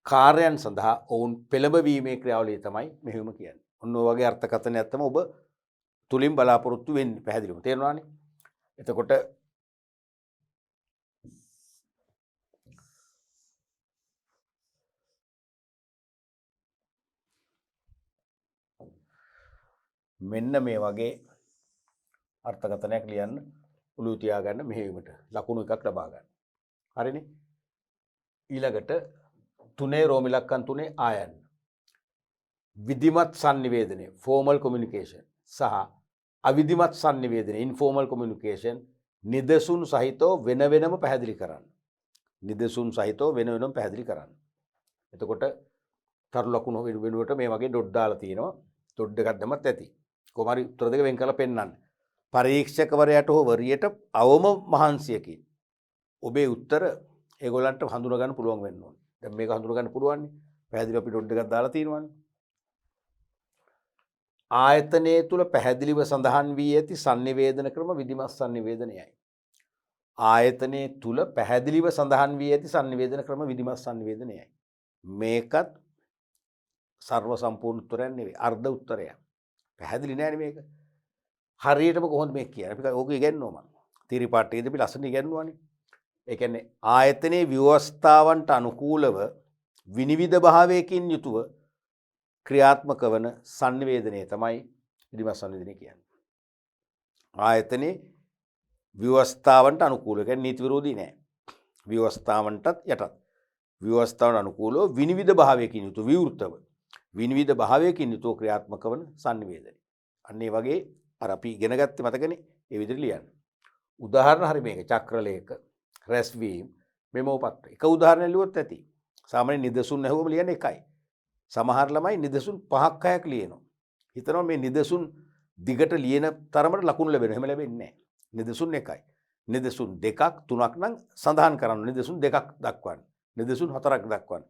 කාර්යයන් සඳහා ඔවුන් පෙළඹවීමේ ක්‍රියාවලිය තමයි මෙහෙයුම කියන්නේ. ඔන්න ඔය වගේ අර්ථකථනයක් තමයි ඔබ තුලින් බලාපොරොත්තු වෙන්නේ. පැහැදිලිවම තේරුණානේ? එතකොට මෙන්න මේ වගේ අර්ථකථනයක් ලියන්න ඔළුව තියාගන්න මෙහෙයුමට ලකුණු එකක් ලබා ගන්න. හරිනේ? ඊළඟට 3 රෝම ඉලක්කම් 3 ආයන්න. විධිමත් sannivedanaya formal communication සහ අවිධිමත් sannivedanaya informal communication නිදසුන් සහිතව වෙන වෙනම පැහැදිලි කරන්න. එතකොට තරු ලකුණු වෙනුවට මේ වගේ ඩොට් දාලා තියෙනවා. ඩොට් එකක් දැම්මත් ඇති. කොහොම හරි උත්තර දෙක වෙන් කරලා පෙන්නන්න. පරීක්ෂකවරයාට හෝ වරියට අවම මහන්සියකින් ඔබේ උත්තර ඒගොල්ලන්ට හඳුනා ගන්න පුළුවන් වෙන්න ඕනේ. දැන් මේක හඳුනා ගන්න පුළුවන් නේ. පැහැදිලිව අපි ඩොට් එකක් දාලා තියෙනවානේ. ආයතනයේ තුල පැහැදිලිව සඳහන් වී ඇති sannivedana ක්‍රම විධිමත් sannivedanayයි. ආයතනයේ තුල පැහැදිලිව සඳහන් වී ඇති sannivedana ක්‍රම විධිමත් sannivedanayයි. මේකත් සර්ව සම්පූර්ණ උත්තරයක් නෙවෙයි. අර්ධ උත්තරයක්. පැහැදිලි නෑනේ මේක. හරියටම කොහොමද මේක කියන්නේ? අපි ඕක ඉගෙනනවා මම. තීරි පාඨයේදී අපි ලස්සන ඉගෙනනවානේ. ඒ කියන්නේ ආයතනයේ ව්‍යවස්ථාවන්ට අනුකූලව විනිවිද භාවයකින් යුතුව ක්‍රියාත්මක වන sannivedanaya තමයි විධිමත් sannivedanaya කියන්නේ. ආයතනයේ ව්‍යවස්ථාවන්ට අනුකූලව කියන්නේ නීති විරෝධී නෑ. ව්‍යවස්ථාවන්ටත් යටත්. ව්‍යවස්ථාවන්ට අනුකූලව විනිවිද භාවයකින් යුතුව විවෘතව විනිවිද භාවයකින් යුතුව ක්‍රියාත්මක වන sannivedanaya. අන්න ඒ වගේ අර අපි ඉගෙන ගත්තේ මතකනේ ඒ විදිහට ලියන්න. උදාහරණ හරි මේක චක්‍රලේඛ රැස්වීම මෙමෝ පත්‍ර. එක උදාහරණයක් ලියුවොත් ඇති. සාමාන්‍ය නිදසුන් ඇහුවම ලියන්නේ එකයි. සමහර ළමයි නිදසුන් 5ක් 6ක් ලියනවා. හිතනවා මේ නිදසුන් දිගට ලියන තරමට ලකුණු ලැබෙනවා. එහෙම ලැබෙන්නේ නැහැ. නිදසුන් එකයි. නිදසුන් 2ක් 3ක් නම් සඳහන් කරන්න. නිදසුන් 2ක් දක්වන්න. නිදසුන් 4ක් දක්වන්න.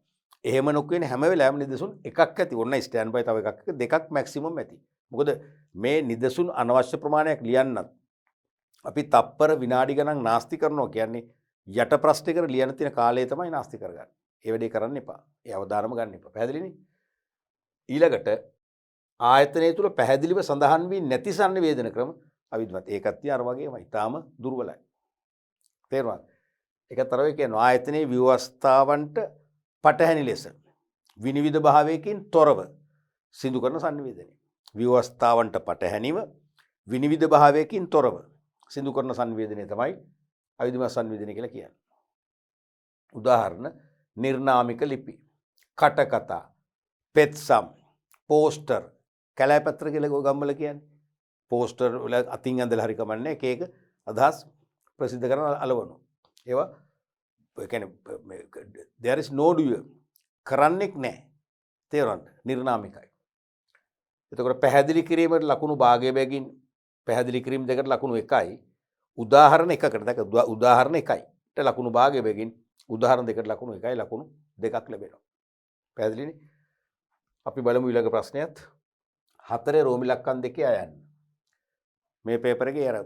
එහෙම නොකියන හැම වෙලාවෙම නිදසුන් එකක් ඇති. ඔන්න ස්ටෑන්ඩ් බයි තව එකක් දෙකක් මැක්සිමම් ඇති. මොකද මේ නිදසුන් අනවශ්‍ය ප්‍රමාණයක් ලියන්නත් අපි තප්පර විනාඩි ගණන් නාස්ති කරනවා කියන්නේ යට ප්‍රශ්නයකට ලියන්න තියෙන කාලය තමයි නාස්ති කරගන්නේ. ඒ වැඩේ කරන්න එපා. ඒ අවධානම ගන්න එපා. පැහැදිලිනේ? ඊළඟට ආයතනය තුල පැහැදිලිව සඳහන් වී නැති sannivedana ක්‍රම අවිධිමත්. ඒකත් අර වගේමයි. ඊටාම දුර්වලයි. තේරුණාද? ඒකත් අර වගේ කියනවා ආයතනයේ ව්‍යවස්ථාවන්ට පටහැනි ලෙස විනිවිද භාවයකින් තොරව සිදු කරන sannivedana. ව්‍යවස්ථාවන්ට පටහැනිව විනිවිද භාවයකින් තොරව සිදු කරන sannivedana තමයි අවිධිමත් sannivedana කියලා කියන්නේ. උදාහරණ නිර්නාමික ලිපි, කටකතා, පෙත්සම්, පෝස්ටර්, කැලෑපත්‍ර කියලා ගම්වල කියන්නේ. පෝස්ටර් වල අතින් ඇඳලා හරි කමන්නේ එක එක අදහස් ප්‍රසිද්ධ කරන අලවනවා. ඒවා ඒ කියන්නේ there is no doer කරන්නෙක් නැහැ. තේරෙනවද? නිර්නාමිකයි. එතකොට පැහැදිලි කිරීමට ලකුණු භාගය බැගින් පැහැදිලි කිරීම දෙකට ලකුණු 1යි. උදාහරණ එකකට දැක උදාහරණ 1යිට ලකුණු භාගය බැගින් උදාහරණ දෙකට ලකුණු 1යි ලකුණු 2ක් ලැබෙනවා. පැහැදිලිනේ? අපි බලමු ඊළඟ ප්‍රශ්නයත් 4 රෝමි ලක්කම් 2 අයන්න. මේ පේපර් එකේ අර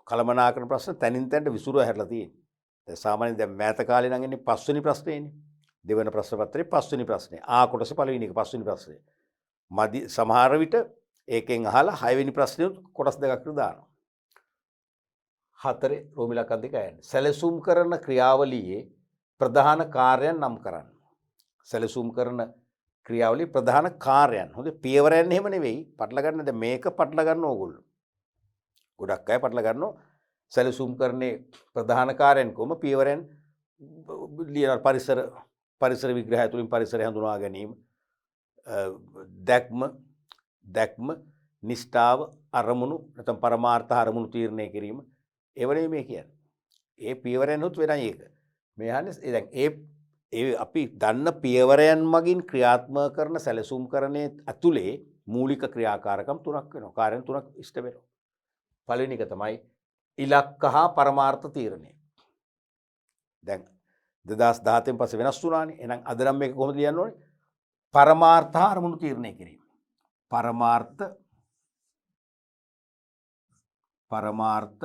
කළමනාකරන ප්‍රශ්න තනින් තැනට විසුරුව හැරලා තියෙන්නේ. දැන් සාමාන්‍යයෙන් දැන් මෑත කාලේ නම් එන්නේ 5 වෙනි ප්‍රශ්නේනේ. දෙවන ප්‍රශ්න පත්‍රයේ 5 වෙනි ප්‍රශ්නේ. ආ කොටස පළවෙනි එක 5 වෙනි ප්‍රශ්නේ. මදි සමහර විට ඒකෙන් අහලා 6 වෙනි ප්‍රශ්නේ කොටස් දෙකක් විතර දානවා. 4 රෝමි ලක්කම් 2 අයන්න. සැලසුම් කරන ක්‍රියාවලියේ ප්‍රධාන කාර්යයන් නම් කරන්න. සැලසුම් කරන ක්‍රියාවලියේ ප්‍රධාන කාර්යයන්. හොඳ පියවරයන් එහෙම නෙවෙයි. පටල ගන්න දැන් මේක පටල ගන්න ඕගොල්ලෝ. ගොඩක් අය පටල ගන්නවා සැලසුම් කරන්නේ ප්‍රධාන කාර්යයන් කොම පියවරයන් ලියන පරිසර විග්‍රහය තුළින් පරිසරය හඳුනා ගැනීම දැක්ම නිෂ්ඨාව අරමුණු නැත්නම් පරමාර්ථ අරමුණු තීරණය කිරීම ඒවනේ මේ කියන්නේ. ඒ පියවරයන් උත් වෙනයි ඒක. මේ අහන්නේ දැන් ඒ අපි දන්න පියවරයන් මගින් ක්‍රියාත්මක කරන සැලසුම් කරන්නේ ඇතුලේ මූලික ක්‍රියාකාරකම් තුනක් වෙනවා. කාර්යයන් තුනක් ඉෂ්ට වෙනවා. පළවෙනි එක තමයි ඉලක්ක හා පරමාර්ථ තීරණය. දැන් 2017 පස්සේ වෙනස් වුණානේ. එහෙනම් අද නම් මේක කොහොමද ලියන්න ඕනේ? පරමාර්ථ හා අරමුණු තීරණය කිරීම. පරමාර්ථ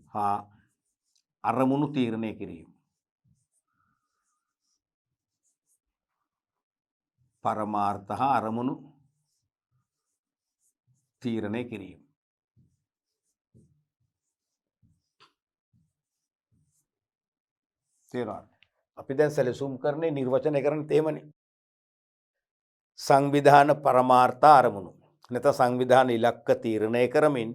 හා අරමුණු තීරණය කිරීම. පරමාර්ථ හා අරමුණු තීරණය කිරීම. තේරෙනවද? අපි දැන් සැලසුම් කරන්නේ නිර්වචනය කරන තේමනේ. සංවිධාන පරමාර්ථ අරමුණු. නැත්නම් සංවිධාන ඉලක්ක තීරණය කරමින්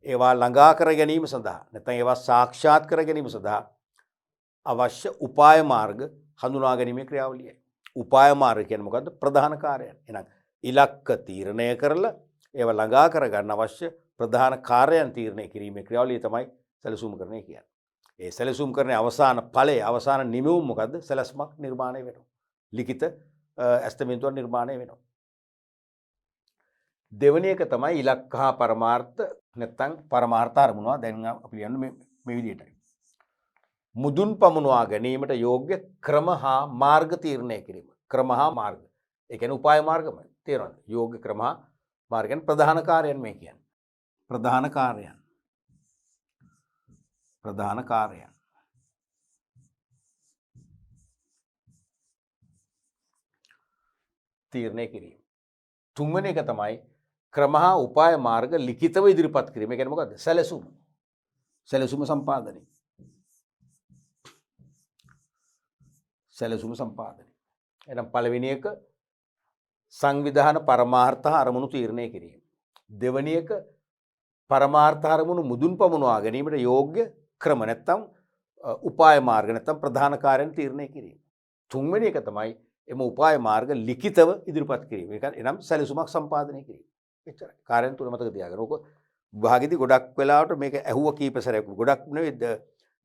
ඒවා ළඟා කර ගැනීම සඳහා නැත්නම් ඒවා සාක්ෂාත් කර ගැනීම සඳහා අවශ්‍ය උපාය මාර්ග හඳුනා ගැනීමේ ක්‍රියාවලියයි. උපාය මාර්ග කියන්නේ මොකද්ද? ප්‍රධාන කාර්යයන්. එහෙනම් ඉලක්ක තීරණය කරලා ඒවා ළඟා කර ගන්න අවශ්‍ය ප්‍රධාන කාර්යයන් තීරණය කිරීමේ ක්‍රියාවලිය තමයි සැලසුම් කරණය කියන්නේ. ඒ සැලසුම් කරන්නේ අවසාන ඵලයේ අවසාන නිමවුම මොකද්ද? සැලැස්මක් නිර්මාණය වෙනවා. ලිඛිත ඇස්තමේන්තුවක් නිර්මාණය වෙනවා. දෙවෙනි එක තමයි ඉලක්ක හා පරමාර්ථ නැත්නම් පරමාර්ථ අරමුණවා. දැන් අපි කියන්නේ මේ විදිහටයි. මුදුන් පමුණවා ගැනීමට යෝග්‍ය ක්‍රම හා මාර්ග තීරණය කිරීම. ක්‍රම හා මාර්ග. ඒ කියන්නේ උපාය මාර්ගමයි. තේරෙනවද? යෝග්‍ය ක්‍රම හා මාර්ග කියන්නේ ප්‍රධාන කාර්යයන් මේ කියන්නේ. ප්‍රධාන කාර්යයන්. ප්‍රධාන කාර්යයන්. තීරණය කිරීම. තුන්වෙනි එක තමයි ක්‍රම හා උපාය මාර්ග ලිඛිතව ඉදිරිපත් කිරීම. ඒ කියන්නේ මොකද්ද? සැලසුම. සැලසුම සම්පාදනය. සැලසුම සම්පාදනය. එහෙනම් පළවෙනි එක සංවිධාන පරමාර්ථ අරමුණු තීරණය කිරීම. දෙවෙනි එක පරමාර්ථ අරමුණු මුදුන් පමුණවා ගැනීමට යෝග්‍ය ක්‍රම නැත්නම් උපාය මාර්ග නැත්නම් ප්‍රධාන කාර්යයන් තීරණය කිරීම. තුන්වෙනි එක තමයි එම උපාය මාර්ග ලිඛිතව ඉදිරිපත් කිරීම. ඒක එනම් සැලසුමක් සම්පාදනය කිරීම. එච්චරයි. කාර්යයන් තුන මතක තියාගන්න. ඕක විභාගෙදී ගොඩක් වෙලාවට මේක ඇහුව කීප සැරයක්. ගොඩක් නෙවෙයි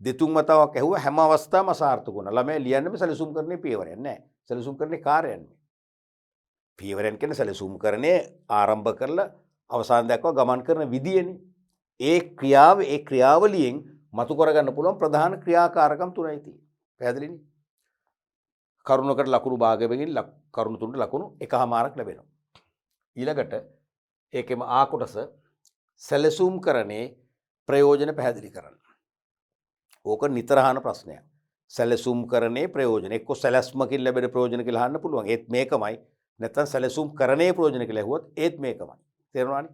දෙතුන් වතාවක් ඇහුව හැම අවස්ථාවම අසාර්ථක වුණා. ළමයි ලියන්නේ සැලසුම් කරන්නේ පියවරයක් නෑ. සැලසුම් කරන්නේ කාර්යයන්. පියවරයන් කියන්නේ සැලසුම් කරන්නේ ආරම්භ කරලා අවසාන දක්වා ගමන් කරන විදියනේ. ඒ ක්‍රියාවලියෙන් මතු කරගන්න පුළුවන් ප්‍රධාන ක්‍රියාකාරකම් තුනයි තියෙන්නේ. පැහැදිලිනේ? කරුණකට ලකුණු භාගයෙන් කරුණු තුනට ලකුණු 1මාරක් ලැබෙනවා. ඊළඟට ඒකෙම ආ කොටස සැලසුම් කරන්නේ ප්‍රයෝජන පැහැදිලි කරන්න. ඕක නිතර අහන ප්‍රශ්නයක්. සැලසුම් කරන්නේ ප්‍රයෝජන. එක්ක සැලැස්මකින් ලැබෙන ප්‍රයෝජන කියලා අහන්න පුළුවන්. ඒත් මේකමයි. නැත්නම් සැලසුම් කරන්නේ ප්‍රයෝජන කියලා ඇහුවොත් ඒත් මේකමයි. තේරුණානේ?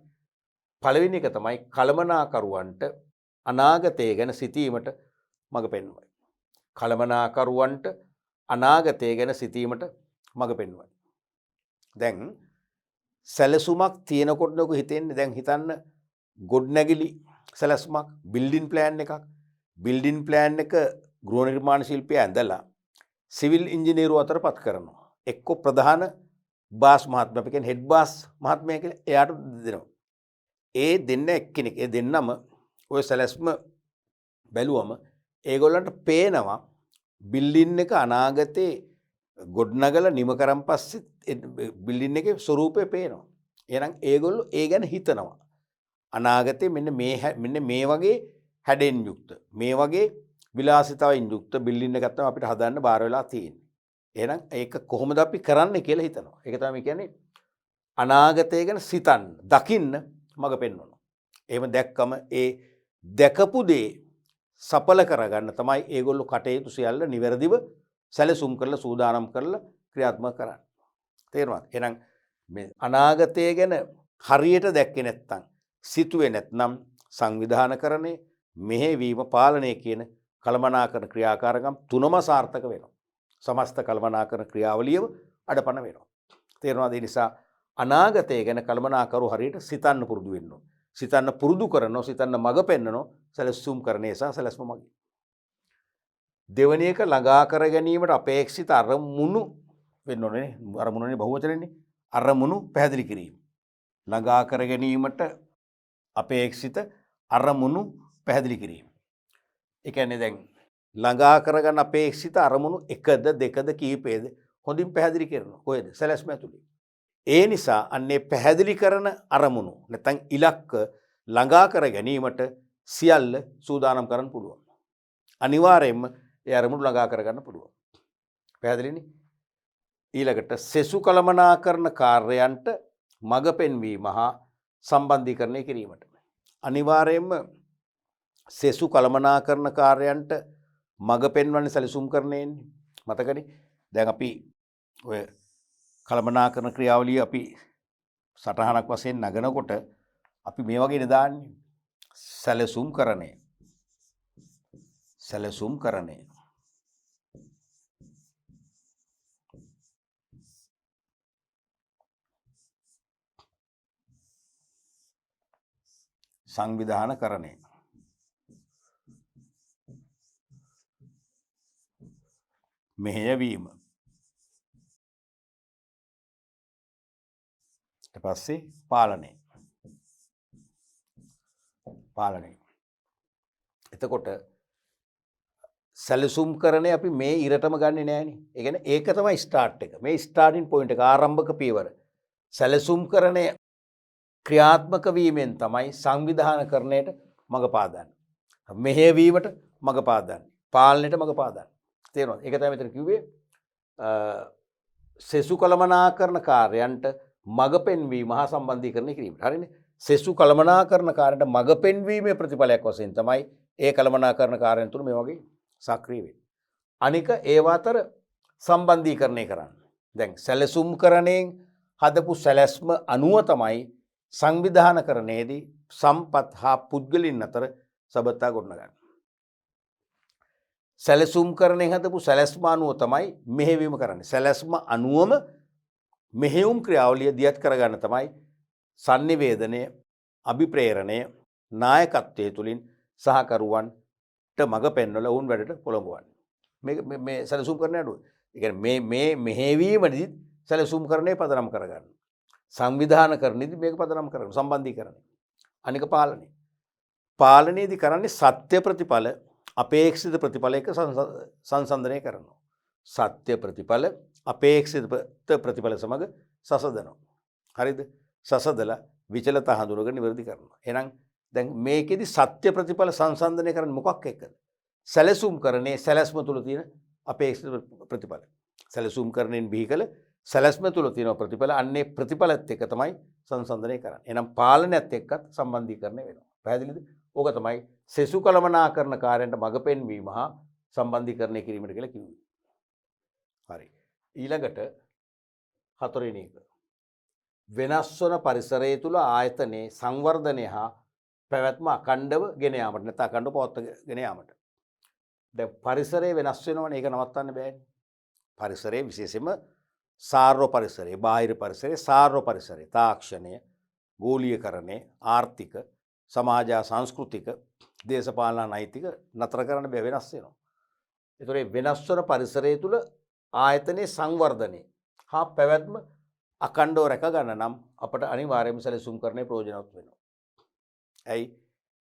පළවෙනි එක තමයි කළමනාකරුවන්ට අනාගතය ගැන සිතීමට මඟ පෙන්වයි. කළමනාකරුවන්ට අනාගතය ගැන සිතීමට මඟ පෙන්වයි. දැන් සැලසුමක් තියෙනකොට ඔක හිතෙන්නේ දැන් හිතන්න ගොඩනැගිලි සැලැස්මක් බිල්ඩින් ප්ලෑන් එකක්. බිල්ඩින් ප්ලෑන් එක ගෘහ නිර්මාණ ශිල්පියා ඇඳලා සිවිල් ඉංජිනේරු අතර පත් කරනවා. එක්ක ප්‍රධාන බාස් මහත්මයා අපි කියන්නේ හෙඩ් බාස් මහත්මයා කියලා එයාට දෙනවා. ඒ දෙන්න එක්කෙනෙක් ඒ දෙන්නම ඔය සැලැස්ම බැලුවම ඒගොල්ලන්ට පේනවා බිල්ඩින් එක අනාගතේ ගොඩනගලා නිම කරන් පස්සේ බිල්ඩින් එකේ ස්වරූපය පේනවා. එහෙනම් ඒගොල්ලෝ ඒ ගැන හිතනවා. අනාගතේ මෙන්න මේ වගේ හැඩෙන් යුක්ත මේ වගේ විලාසිතාවයෙන් යුක්ත බිල්ඩින් එකක් තමයි අපිට හදන්න බාර වෙලා තියෙන්නේ. එහෙනම් ඒක කොහොමද අපි කරන්නේ කියලා හිතනවා. ඒක තමයි කියන්නේ අනාගතය ගැන සිතන්න, දකින්න මඟ පෙන්වනවා. එහෙම දැක්කම ඒ දැකපු දේ සඵල කරගන්න තමයි ඒගොල්ලෝ කටයුතු සියල්ල නිවැරදිව සැලසුම් කරලා සූදානම් කරලා ක්‍රියාත්මක කරන්නේ. තේරුණාද? එහෙනම් මේ අනාගතය ගැන හරියට දැක්කේ නැත්නම්, සිතුවේ නැත්නම් සංවිධානකරණය, මෙහෙවීම, පාලනය කියන කළමනාකරන ක්‍රියාකාරකම් තුනම සාර්ථක වෙනවා. සමස්ත කළමනාකරන ක්‍රියාවලියම අඩපණ වෙනවා. තේරුණාද? ඒ නිසා අනාගතය ගැන කළමනාකරු හරියට සිතන්න පුරුදු වෙන්න ඕන. සිතන්න පුරුදු කරනවා, සිතන්න මඟ පෙන්වනවා සැලසුම් කරන්නේ සහ සැලැස්ම මගින්. දෙවැනි එක ළඟා කර ගැනීමට අපේක්ෂිත අරමුණු වෙන්න ඕනේ. අරමුණනේ බහුවචනෙන්නේ. අරමුණු පැහැදිලි කිරීම. ළඟා කර ගැනීමට අපේක්ෂිත අරමුණු පැහැදිලි කිරීම. ඒ කියන්නේ දැන් ළඟා කරගන්න අපේක්ෂිත අරමුණු එකද දෙකද කීපයද හොඳින් පැහැදිලි කරනවා. කොහෙද? සැලැස්ම ඇතුලේ. ඒ නිසා අන්නේ පැහැදිලි කරන අරමුණු නැත්නම් ඉලක්ක ළඟා කර ගැනීමට සියල්ල සූදානම් කරන්න පුළුවන්. අනිවාර්යයෙන්ම ඒ අරමුණු ළඟා කරගන්න පුළුවන්. පැහැදිලිනේ? ඊළඟට සෙසු කළමනාකරන කාර්යයන්ට මඟ පෙන්වීම හා සම්බන්ධීකරණය කිරීමට. අනිවාර්යයෙන්ම සෙසු කළමනාකරන කාර්යයන්ට මඟ පෙන්වන්නේ සැලසුම් කරන්නේන්නේ. මතකනේ? දැන් අපි ඔය කළමනාකරන ක්‍රියාවලිය අපි සටහනක් වශයෙන් නගනකොට අපි මේ වගේ දාන්නේ. සැලසුම් කරණය. සැලසුම් කරණය. සංවිධාන කරණය. මෙහෙයවීම. ඊට පස්සේ පාලනය. පාලනය. එතකොට සැලසුම් කරණය අපි මේ ඉරටම ගන්නෙ නෑනේ. ඒ කියන්නේ ඒක තමයි ස්ටාර්ට් එක. මේ ස්ටාර්ටින් පොයින්ට් එක ආරම්භක පියවර. සැලසුම් කරණය ක්‍රියාත්මක වීමෙන් තමයි සංවිධානකරණයට මඟ පාදන්නේ. මෙහෙයවීමට මඟ පාදන්නේ. පාලනයට මඟ පාදන්නේ. තේරුණාද? ඒක තමයි මෙතන කිව්වේ සෙසු කළමනාකරන කාර්යයන්ට මඟ පෙන්වීම හා සම්බන්ධීකරණය කිරීමට. හරිනේ? සෙසු කළමනාකරන කාර්යයන්ට මඟ පෙන්වීමේ ප්‍රතිඵලයක් වශයෙන් තමයි ඒ කළමනාකරන කාර්යයන් තුන මේ වගේ සක්‍රිය වෙන්නේ. අනික ඒව අතර සම්බන්ධීකරණය කරන්න. දැන් සැලසුම් කරණයෙන් හදපු සැලැස්ම අනුව තමයි සංවිධානකරණයේදී සම්පත් හා පුද්ගලින් අතර සබඳතා ගොඩනගන්නේ. සැලසුම් කරණයෙන් හදපු සැලැස්ම අනුව තමයි මෙහෙයවීම කරන්නේ. සැලැස්ම අනුවම මෙහෙයුම් ක්‍රියාවලිය දියත් කරගන්න තමයි sannivedanaya, අභිප්‍රේරණය, නායකත්වයේ තුලින් සහකරුවන්ට මඟ පෙන්වලා වුන් වැඩට පොළඹවන්නේ. මේ සැලසුම් කරන අඩුව. ඒ කියන්නේ මේ මෙහෙයවීමදී සැලසුම් කරන්නේ පදනම් කරගන්න. සංවිධානකරණයේදී මේක පදනම් කරගන්න. සම්බන්ධීකරණය. අනික පාලනය. පාලනයේදී කරන්නේ සත්‍ය ප්‍රතිඵල අපේක්ෂිත ප්‍රතිඵල එක සංසන්දනය කරනවා. සත්‍ය ප්‍රතිඵල අපේක්ෂිත ප්‍රතිඵල සමග සසදනවා. හරිද? සසදලා විචලතා හඳුනගෙන නිවැරදි කරනවා. එහෙනම් දැන් මේකෙදි සත්‍ය ප්‍රතිඵල සංසන්දනය කරන්නේ මොකක් එක්කද? සැලසුම් කරන්නේ සැලැස්ම තුල තියෙන අපේක්ෂිත ප්‍රතිඵල. සැලසුම් කරණයෙන් බිහි කළ සැලැස්ම තුල තියෙන ප්‍රතිඵල අන්නේ ප්‍රතිඵලත් එක්ක තමයි සංසන්දනය කරන්නේ. එහෙනම් පාලනයත් එක්කත් සම්බන්ධීකරණය වෙනවා. පැහැදිලිද? ඕක තමයි සෙසු කළමනාකරන කාර්යයන්ට මඟ පෙන්වීම හා සම්බන්ධීකරණය කිරීමට කියලා කිව්වේ. හරි. ඊළඟට හතරවෙනි එක. වෙනස් වන පරිසරය තුල ආයතනයේ සංවර්ධනය හා පැවැත්ම අඛණ්ඩව ගෙන යාමට නැත්නම් අඛණ්ඩව පවත්වාගෙන යාමට. දැන් පරිසරය වෙනස් වෙනවනේ ඒක නවත්තන්න බෑනේ. පරිසරයේ විශේෂයෙන්ම සාර්ව පරිසරය, බාහිර පරිසරය, සාර්ව පරිසරය, තාක්ෂණය, ගෝලීයකරණය, ආර්ථික, සමාජ සංස්කෘතික, දේශපාලන නෛතික නතර කරන්න බෑ වෙනස් වෙනවා. ඒතොර වෙනස් වන පරිසරය තුල ආයතනයේ සංවර්ධනය හා පැවැත්ම අකණ්ඩව රැක ගන්න නම් අපට අනිවාර්යයෙන්ම සැලසුම් කරන්නේ ප්‍රයෝජනවත් වෙනවා. ඇයි?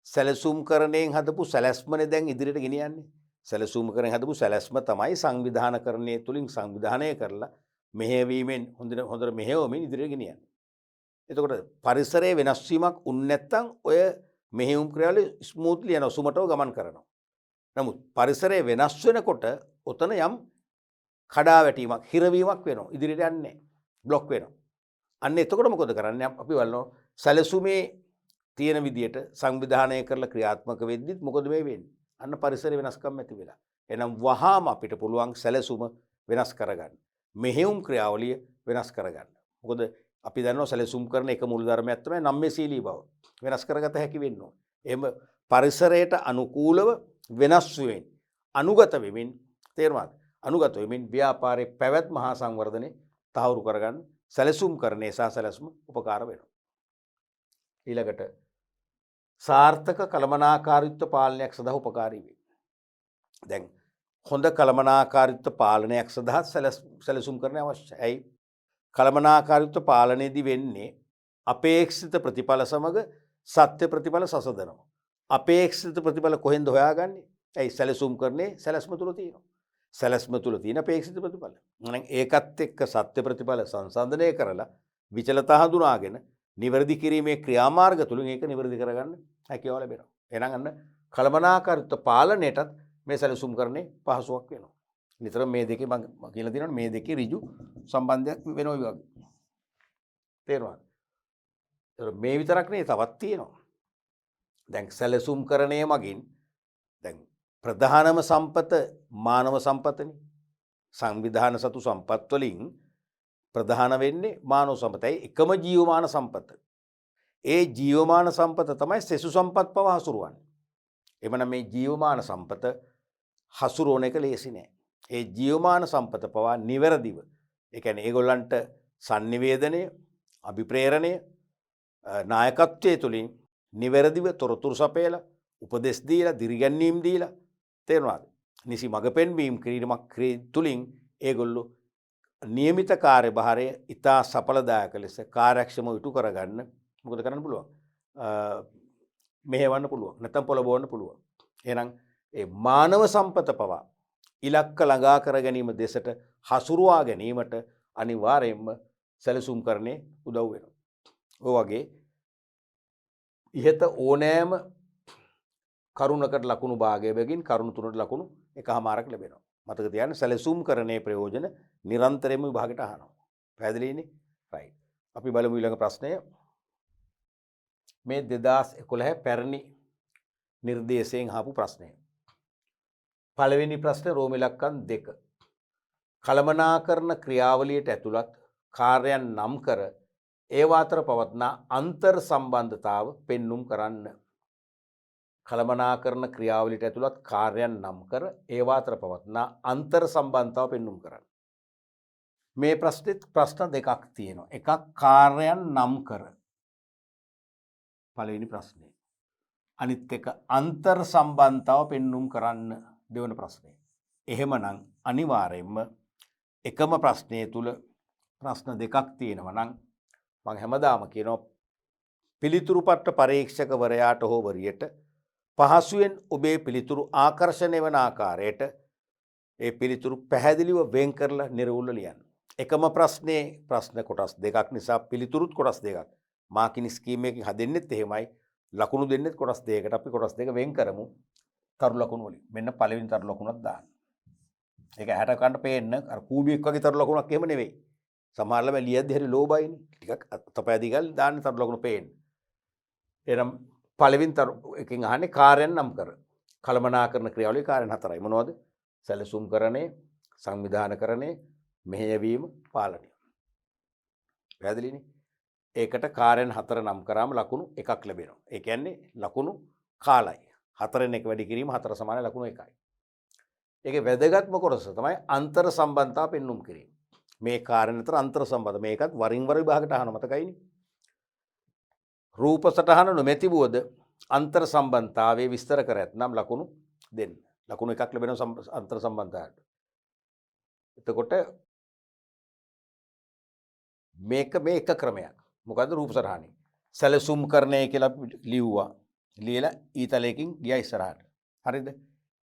සැලසුම් කරණයෙන් හදපු සැලැස්මනේ දැන් ඉදිරියට ගෙනියන්නේ. සැලසුම් කරන හදපු සැලැස්ම තමයි සංවිධානකරණය තුලින් සංවිධානය කරලා මෙහෙයවීමෙන් හොඳට මෙහෙයවමින් ඉදිරියට ගෙනියන්නේ. එතකොට පරිසරයේ වෙනස් වීමක් උන් නැත්තම් ඔය මෙහෙයුම් ක්‍රියාවල ස්මූත්ලි යන සුමටව ගමන් කරනවා. නමුත් පරිසරය වෙනස් වෙනකොට ඔතන යම් කඩාවැටීමක් හිරවීමක් වෙනවා. ඉදිරියට යන්නේ බ්ලොක් වෙනවා. අන්න එතකොට මොකද කරන්නේ? අපි බලනවා සැලසුමේ තියෙන විදියට සංවිධානය කරලා ක්‍රියාත්මක වෙද්දිත් මොකද මේ වෙන්නේ? අන්න පරිසරය වෙනස්කම් ඇති වෙලා. එහෙනම් වහාම අපිට පුළුවන් සැලසුම වෙනස් කරගන්න. මෙහෙයුම් ක්‍රියාවලිය වෙනස් කරගන්න. මොකද අපි දන්නවා සැලසුම් කරන එක මූල ධර්මයක් තමයි නම්‍යශීලී බව. වෙනස් කරගත හැකි වෙන්න ඕනේ. එහෙම පරිසරයට අනුකූලව වෙනස් වෙමින් අනුගත වෙමින් තේරුණාද? අනුගත වෙමින් ව්‍යාපාරයේ පැවැත්ම හා සංවර්ධනය තහවුරු කරගන්න සැලසුම් කරන්නේ සහ සැලසුම උපකාර වෙනවා. ඊළඟට සාර්ථක කළමනාකාරීත්ව පාලනයක් සඳහා උපකාරී වේ. දැන් හොඳ කළමනාකාරීත්ව පාලනයක් සඳහා සැලසුම් කරන්න අවශ්‍යයි. ඇයි? කළමනාකාරීත්ව පාලනයේදී වෙන්නේ අපේක්ෂිත ප්‍රතිඵල සමග සත්‍ය ප්‍රතිඵල සසදනවා. අපේක්ෂිත ප්‍රතිඵල කොහෙන්ද හොයාගන්නේ? ඇයි? සැලසුම් කරන්නේ සැලැස්ම තුල තියෙනවා. සැලැස්ම තුල තියෙන අපේක්ෂිත ප්‍රතිඵල. එහෙනම් ඒකත් එක්ක සත්‍ය ප්‍රතිඵල සංසන්දනය කරලා විචලතා හඳුනාගෙන නිවැරදි කිරීමේ ක්‍රියාමාර්ග තුලින් ඒක නිවැරදි කරගන්න හැකියාව ලැබෙනවා. එහෙනම් අන්න කළමනාකාරීත්ව පාලනයටත් මේ සැලසුම් කරන්නේ පහසුවක් වෙනවා. නිතරම මේ දෙකේ මම කියලා දෙනවනේ මේ දෙකේ ඍජු සම්බන්ධයක් වෙනවා වගේ. තේරුණාද? ඒක මේ විතරක් නෙවෙයි තවත් තියෙනවා. දැන් සැලසුම් කරණය මගින් දැන් ප්‍රධානම සම්පත මානව සම්පතනේ. සංවිධාන සතු සම්පත් වලින් ප්‍රධාන වෙන්නේ මානව සම්පතයි එකම ජීවමාන සම්පත. ඒ ජීවමාන සම්පත තමයි සෙසු සම්පත් පව හසුරුවන්නේ. එමනම් මේ ජීවමාන සම්පත හසුරුවන එක ලේසි නෑ. ඒ ජීවමාන සම්පත පවා නිවැරදිව ඒ කියන්නේ ඒගොල්ලන්ට sannivedanaya අභිප්‍රේරණය නායකත්වයේ තුලින් නිවැරදිව තොරතුරු සපයලා උපදෙස් දීලා දිරිගැන්වීම් දීලා තේරුණාද? නිසි මඟ පෙන්වීම කිරීමක් තුලින් ඒගොල්ලෝ නියමිත කාර්යභාරය ඉතා සඵලදායක ලෙස කාර්යක්ෂමව ඉටු කරගන්න මොකද කරන්න පුළුවන්? මෙහෙවන්න පුළුවන්. නැත්නම් පොළඹවන්න පුළුවන්. එහෙනම් ඒ මානව සම්පත පවා ඉලක්ක ළඟා කර ගැනීම දෙසට හසුරුවා ගැනීමට අනිවාර්යයෙන්ම සැලසුම් කරන්නේ උදව් වෙනවා. ඔය වගේ ඉහත ඕනෑම කරුණකට ලකුණු භාගය බැගින් කරුණු තුනට ලකුණු එකමාරක් ලැබෙනවා. මතක තියාගන්න සැලසුම් කරන්නේ ප්‍රයෝජන නිරන්තරයෙන්ම විභාගයට අහනවා. පැහැදිලිනේ? රයිට්. අපි බලමු ඊළඟ ප්‍රශ්නය. මේ 2011 පැරණි නිර්දේශයෙන් ආපු ප්‍රශ්නය. පළවෙනි ප්‍රශ්නේ රෝම ඉලක්කම් 2. කළමනාකරන ක්‍රියාවලියට ඇතුළත් කාර්යයන් නම් කර ඒවා අතර පවත්නා අන්තර් සම්බන්ධතාව පෙන්눔 කරන්න. කළමනාකරන ක්‍රියාවලියට ඇතුළත් කාර්යයන් නම් කර ඒවා අතර පවත්නා අන්තර් සම්බන්ධතාව පෙන්눔 කරන්න. මේ ප්‍රශ්නෙත් ප්‍රශ්න දෙකක් තියෙනවා. එකක් කාර්යයන් නම් කර පළවෙනි ප්‍රශ්නේ. අනිත් එක අන්තර් සම්බන්ධතාව පෙන්눔 කරන්න දෙවන ප්‍රශ්නේ. එහෙමනම් අනිවාර්යයෙන්ම එකම ප්‍රශ්නය තුල ප්‍රශ්න දෙකක් තියෙනවා නම් මම හැමදාම කියනවා පිළිතුරු පත්‍ර පරීක්ෂකවරයාට හෝ වරියට පහසුවෙන් ඔබේ පිළිතුරු ආකර්ෂණය වන ආකාරයට ඒ පිළිතුරු පැහැදිලිව වෙන් කරලා නිර්වුල්ව ලියන්න. එකම ප්‍රශ්නේ ප්‍රශ්න කොටස් දෙකක් නිසා පිළිතුරුත් කොටස් දෙකක්. මාකින් ස්කීම් එකකින් හදෙන්නෙත් එහෙමයි. ලකුණු දෙන්නෙත් කොටස් දෙකකට. අපි කොටස් දෙක වෙන් කරමු. තරු ලකුණු වලින්. මෙන්න පළවෙනි තරු ලකුණක් දාන්න. ඒක ඇහැට කන්න පේන්න අර කූඹියක් වගේ තරු ලකුණක් එහෙම නෙවෙයි. සමහරවල් ලියද්දි හරි ලෝබයිනේ. ටිකක් අතපෑදී ගාලා දාන්න තරු ලකුණු පේන්න. එනම් පළවෙනි තරු එකකින් අහන්නේ කාර්යයන් නම් කර. කළමනාකරන ක්‍රියාවලිය කාර්යයන් හතරයි. මොනවද? සැලසුම් කරණය, සංවිධානකරණය, මෙහෙයවීම, පාලනය. පැහැදිලිනේ? ඒකට කාර්යයන් හතර නම් කරාම ලකුණු එකක් ලැබෙනවා. ඒ කියන්නේ ලකුණු කාලයි. හතරෙන් එක වැඩි කිරීම හතර සමාන ලකුණු එකයි. ඒකේ වැදගත්ම කොටස තමයි අන්තර් සම්බන්ධතාව පෙන්눔 කිරීම. මේ කාර්යයන් අතර අන්තර් සම්බන්ධ මේකත් වරින් වර විභාගයට අහන මතකයිනේ. රූප සටහන නොමැති වූද අන්තර් සම්බන්ධතාවයේ විස්තර කර ඇතනම් ලකුණු දෙන්න. ලකුණු එකක් ලැබෙනවා අන්තර් සම්බන්ධතාවයට. එතකොට මේක මේ එක ක්‍රමයක්. මොකද්ද රූප සරහනේ. සැලසුම් කරණය කියලා ලිව්වා. ලියලා ඊතලයකින් ගියා ඉස්සරහට. හරිද?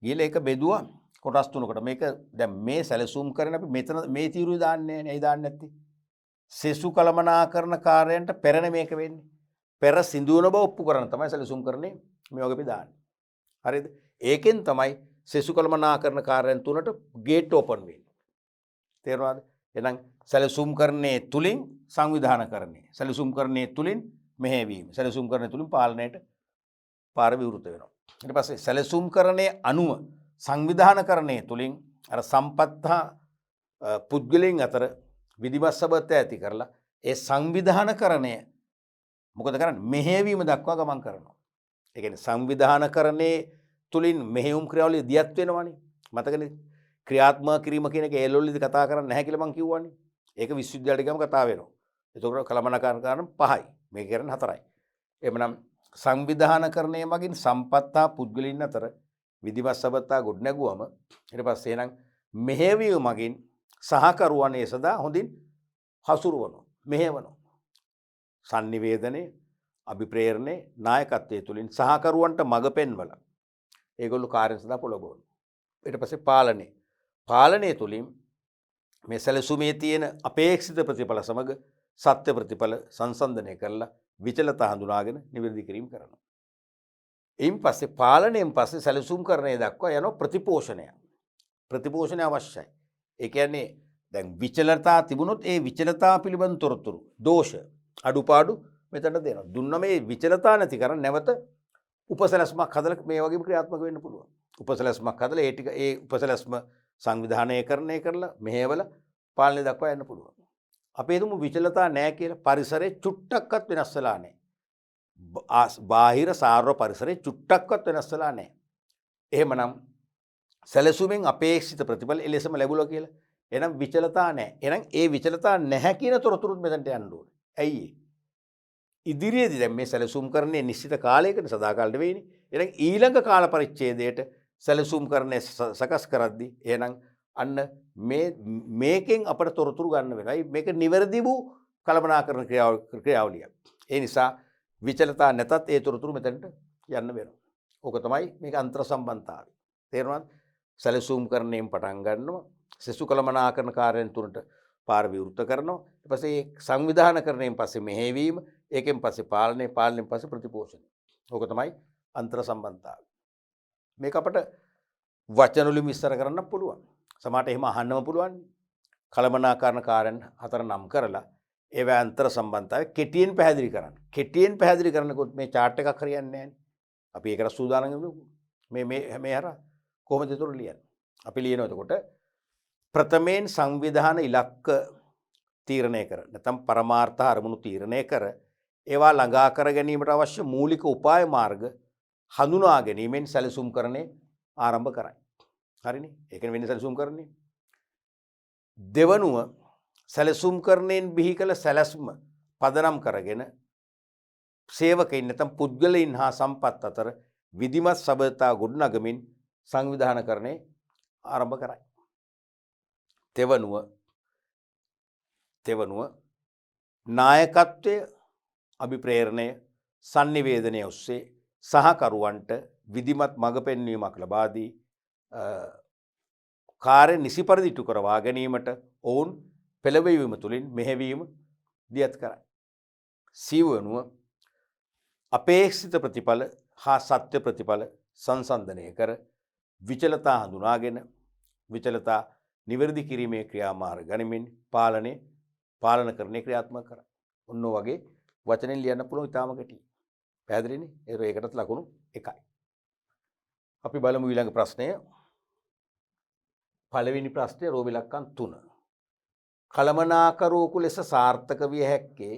ගිහලා ඒක බෙදුවා කොටස් තුනකට. මේක දැන් මේ සැලසුම් කරන අපි මෙතන මේ තීරුවේ දාන්නේ නැහැ නේ. ඇයි දාන්නේ නැත්තේ? සෙසු කළමනාකරණ කාර්යයන්ට පෙරනේ මේක වෙන්නේ. පෙර සිඳුවන බව ඔප්පු කරන තමයි සැලසුම් කරන්නේ මේ වගේ අපි දාන්නේ. හරිද? ඒකෙන් තමයි සෙසු කළමනාකරණ කාර්යයන් තුනට ගේට් ඕපන් වෙන්නේ. තේරුණාද? එහෙනම් සැලසුම් කරන්නේ තුලින් සංවිධානකරණය. සැලසුම් කරන්නේ තුලින් මෙහෙයවීම. සැලසුම් කරන්නේ තුලින් පාලනයට පාර විවෘත වෙනවා. ඊට පස්සේ සැලසුම් කරන්නේ අනුව සංවිධානකරණය තුලින් අර සම්පත්ත පුද්ගලයන් අතර විධිමත් සබඳතා ඇති කරලා ඒ සංවිධානකරණය මොකද කරන්නේ? මෙහෙයවීම දක්වා ගමන් කරනවා. ඒ කියන්නේ සංවිධානකරණයේ තුලින් මෙහෙයුම් ක්‍රියාවලිය දියත් වෙනවනේ. මතකනේ? ක්‍රියාත්මක කිරීම කියන එක ඒලොල්ලිද කතා කරන්නේ නැහැ කියලා මම කිව්වනේ. ඒක විශ්වවිද්‍යාලයට ගියාම කතා වෙනවා. ඒතකොට කළමනාකරණ කාරණා 5යි. මේක කරන්නේ 4යි. එහෙමනම් සංවිධානකරණය මගින් සම්පත්තා පුද්ගලයන් අතර විධිමත් සබඳතා ගොඩ නැගුවම ඊට පස්සේ එහෙනම් මෙහෙයවීම මගින් සහකරුවන් ඒ සදා හොඳින් හසුරුවනවා. මෙහෙවනවා. sannivedanaye අභිප්‍රේරණේ නායකත්වයේ තුලින් සහකරුවන්ට මඟ පෙන්වලා ඒගොල්ලෝ කාර්ය සඳහා පොළඹවනවා. ඊට පස්සේ පාලනය තුලින් මේ සැලසුමේ තියෙන අපේක්ෂිත ප්‍රතිඵල සමග සත්‍ය ප්‍රතිඵල සංසන්දනය කරලා විචලතා හඳුනාගෙන නිවැරදි කිරීම කරනවා. එයින් පස්සේ පාලනයෙන් පස්සේ සැලසුම් කරණය දක්වා යන ප්‍රතිපෝෂණය. ප්‍රතිපෝෂණය අවශ්‍යයි. ඒ කියන්නේ දැන් විචලතා තිබුණොත් ඒ විචලතා පිළිබඳ තොරතුරු දෝෂ අඩුපාඩු මෙතන දෙනවා. දුන්න මේ විචලතා නැති කරන් නැවත උපසැලැස්මක් හදලා මේ වගේම ක්‍රියාත්මක වෙන්න පුළුවන්. උපසැලැස්මක් හදලා ඒ ටික ඒ උපසැලැස්ම සංවිධානයකරණය කරලා මෙහෙවල පාලනය දක්වා යන්න පුළුවන්. අපි හිතමු විචලතා නැහැ කියලා පරිසරේ චුට්ටක්වත් වෙනස් වෙලා නැහැ. බාහිර සාර්ව පරිසරේ චුට්ටක්වත් වෙනස් වෙලා නැහැ. එහෙමනම් සැලසුමෙන් අපේක්ෂිත ප්‍රතිඵල එලෙසම ලැබුණා කියලා. එහෙනම් විචලතා නැහැ. එහෙනම් ඒ විචලතා නැහැ කියන තොරතුරුත් මෙතනට යන්න ඕනේ. ඇයි ඒ? ඉදිරියේදී දැන් මේ සැලසුම් කරන්නේ නිශ්චිත කාලයකට සදාකාල නෙවෙයිනේ. එහෙනම් ඊළඟ කාල පරිච්ඡේදයට සැලසුම් කරන්නේ සකස් කරද්දී එහෙනම් අන්න මේකෙන් අපට තොරතුරු ගන්න වෙනවා. මේක නිවැරදි වූ කළමනාකරණ ක්‍රියාවලියක්. ඒ නිසා විචලතා නැතත් ඒ තොරතුරු මෙතනට යන්න වෙනවා. ඕක තමයි මේක අන්තර් සම්බන්ධතාවය. තේරුණාද? සැලසුම් කරණයෙන් පටන් ගන්නවා. සෙසු කළමනාකරණ කාර්යයන් තුනට පාර විවෘත කරනවා. ඊට පස්සේ සංවිධානකරණයෙන් පස්සේ මෙහෙයවීම, ඒකෙන් පස්සේ පාලනයෙන් පස්සේ ප්‍රතිපෝෂණය. ඕක තමයි අන්තර් සම්බන්ධතාවය. මේක අපට වචන වලින් විස්තර කරන්න පුළුවන්. සමහරට එහෙම අහන්නම පුළුවන්. කළමනාකරණ කාර්යයන් 4 නම් කරලා ඒවා අන්තර් සම්බන්ධතාවය කෙටියෙන් පැහැදිලි කරන්න. කෙටියෙන් පැහැදිලි කරනකොට මේ chart එකක් හරියන්නේ නැහැ. අපි ඒකට සූදානම් වෙමු. මේ හරහා කොහොමද ඒතර ලියන්නේ? අපි ලියනවා එතකොට ප්‍රථමයෙන් සංවිධාන ඉලක්ක තීරණය කර නැත්නම් පරමාර්ථ අරමුණු තීරණය කර ඒවා ළඟා කර ගැනීමට අවශ්‍ය මූලික උපාය මාර්ග හඳුනා ගැනීමෙන් සැලසුම් කරන්නේ ආරම්භ කරයි. හරිනේ? ඒකනේ වෙන්නේ සැලසුම් කරන්නේ. දෙවනුව සැලසුම් කරණයෙන් බිහි කළ සැලැස්ම පදනම් කරගෙන සේවකයින් නැත්නම් පුද්ගලයන් හා සම්පත් අතර විධිමත් සබඳතා ගොඩනගමින් සංවිධානකරණය ආරම්භ කරයි. තෙවනුව නායකත්වය අභිප්‍රේරණය sannivedanaya ඔස්සේ සහකරුවන්ට විධිමත් මඟ පෙන්වීමක් ලබා දී කාර්ය නිසි පරිදි ඉටු කරවා ගැනීමට ඔවුන් පෙළඹවීම තුළින් මෙහෙවීම දියත් කරයි. සිවනුව අපේක්ෂිත ප්‍රතිඵල හා සත්‍ය ප්‍රතිඵල සංසන්දනය කර විචලතා හඳුනාගෙන විචලතා නිවැරදි කිරීමේ ක්‍රියාමාර්ග ගනිමින් පාලනකරණය ක්‍රියාත්මක කරයි. ඔන්න වගේ වචනෙන් ලියන්න පුළුවන් ඉතාම කෙටි. පැහැදිලිනේ? ඒකටත් ලකුණු 1යි. අපි බලමු ඊළඟ ප්‍රශ්නය. පළවෙනි ප්‍රශ්නය රෝම ඉලක්කම් 3. කළමනාකරුවෙකු ලෙස සාර්ථක විය හැක්කේ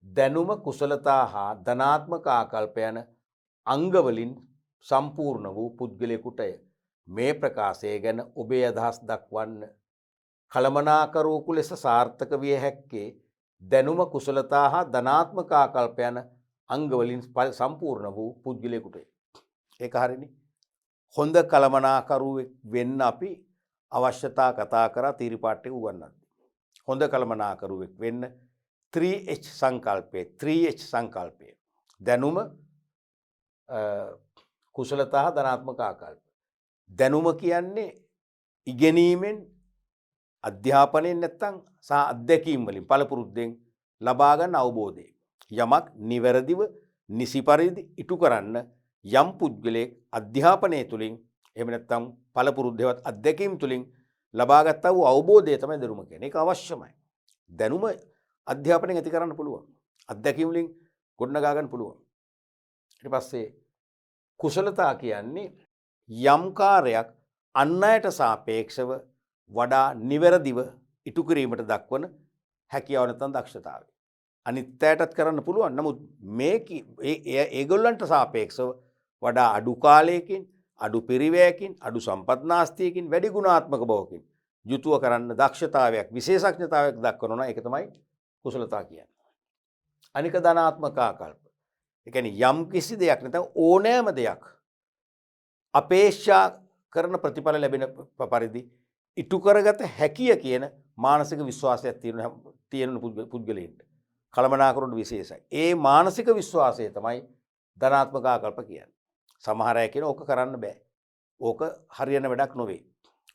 දැනුම කුසලතා හා ධනාත්මක ආකල්ප යන අංගවලින් සම්පූර්ණ වූ පුද්ගලයෙකුටය. මේ ප්‍රකාශය ගැන ඔබේ අදහස් දක්වන්න. කළමනාකරුවෙකු ලෙස සාර්ථක විය හැක්කේ දැනුම කුසලතා හා ධනාත්මක ආකල්ප යන අංගවලින් සම්පූර්ණ වූ පුද්ගලයෙකුටය. ඒක හරිනේ. හොඳ කළමනාකරුවෙක් වෙන්න අපි අවශ්‍යතා කතා කරා තීරපාට්ටේ උගන්වන්න. හොඳ කළමනාකරුවෙක් වෙන්න 3H සංකල්පය 3H සංකල්පය දැනුම කුසලතා ධනාත්මක ආකල්ප. දැනුම කියන්නේ ඉගෙනීමෙන් අධ්‍යාපනයෙන් නැත්තම් සහ අත්දැකීම් වලින් පළපුරුද්දෙන් ලබා ගන්න අවබෝධය. යමක් නිවැරදිව නිසි පරිදි ඉටු කරන්න යම් පුද්ගලයෙක් අධ්‍යාපනය තුලින් එහෙම නැත්තම් පළපුරුද්දේවත් අත්දැකීම් තුලින් ලබාගත් වූ අවබෝධය තමයි දැනුම කියන්නේ. ඒක අවශ්‍යමයි. දැනුම අධ්‍යාපනයෙන් ඇති කරන්න පුළුවන්. අත්දැකීම් වලින් ගොඩනගා ගන්න පුළුවන්. ඊට පස්සේ කුසලතා කියන්නේ යම් කාර්යයක් අන් අයට සාපේක්ෂව වඩා නිවැරදිව ඉටු කිරීමට දක්වන හැකියාව නැත්නම් දක්ෂතාවය. අනිත් අයටත් කරන්න පුළුවන්. නමුත් ඒගොල්ලන්ට සාපේක්ෂව වඩා අඩු කාලයකින්, අඩු පිරිවැයකින්, අඩු සම්පත් නාස්තියකින්, වැඩි ගුණාත්මක බවකින් යුතුව කරන්න දක්ෂතාවයක්, විශේෂඥතාවයක් දක්වනවා. ඒක තමයි කුසලතා කියන්නේ. අනික ධනාත්මක ආකල්ප. ඒ කියන්නේ යම් කිසි දෙයක් නැත්නම් ඕනෑම දෙයක් අපේක්ෂා කරන ප්‍රතිඵල ලැබෙන පරිදි ඉටු කරගත හැකිය කියන මානසික විශ්වාසයක් තියෙන පුද්ගලයන්ට කළමනාකරන විශේෂයි. ඒ මානසික විශ්වාසය තමයි ධනාත්මක ආකල්ප කියන්නේ. සමහර අය කියන ඕක කරන්න බෑ. ඕක හරියන වැඩක් නොවේ.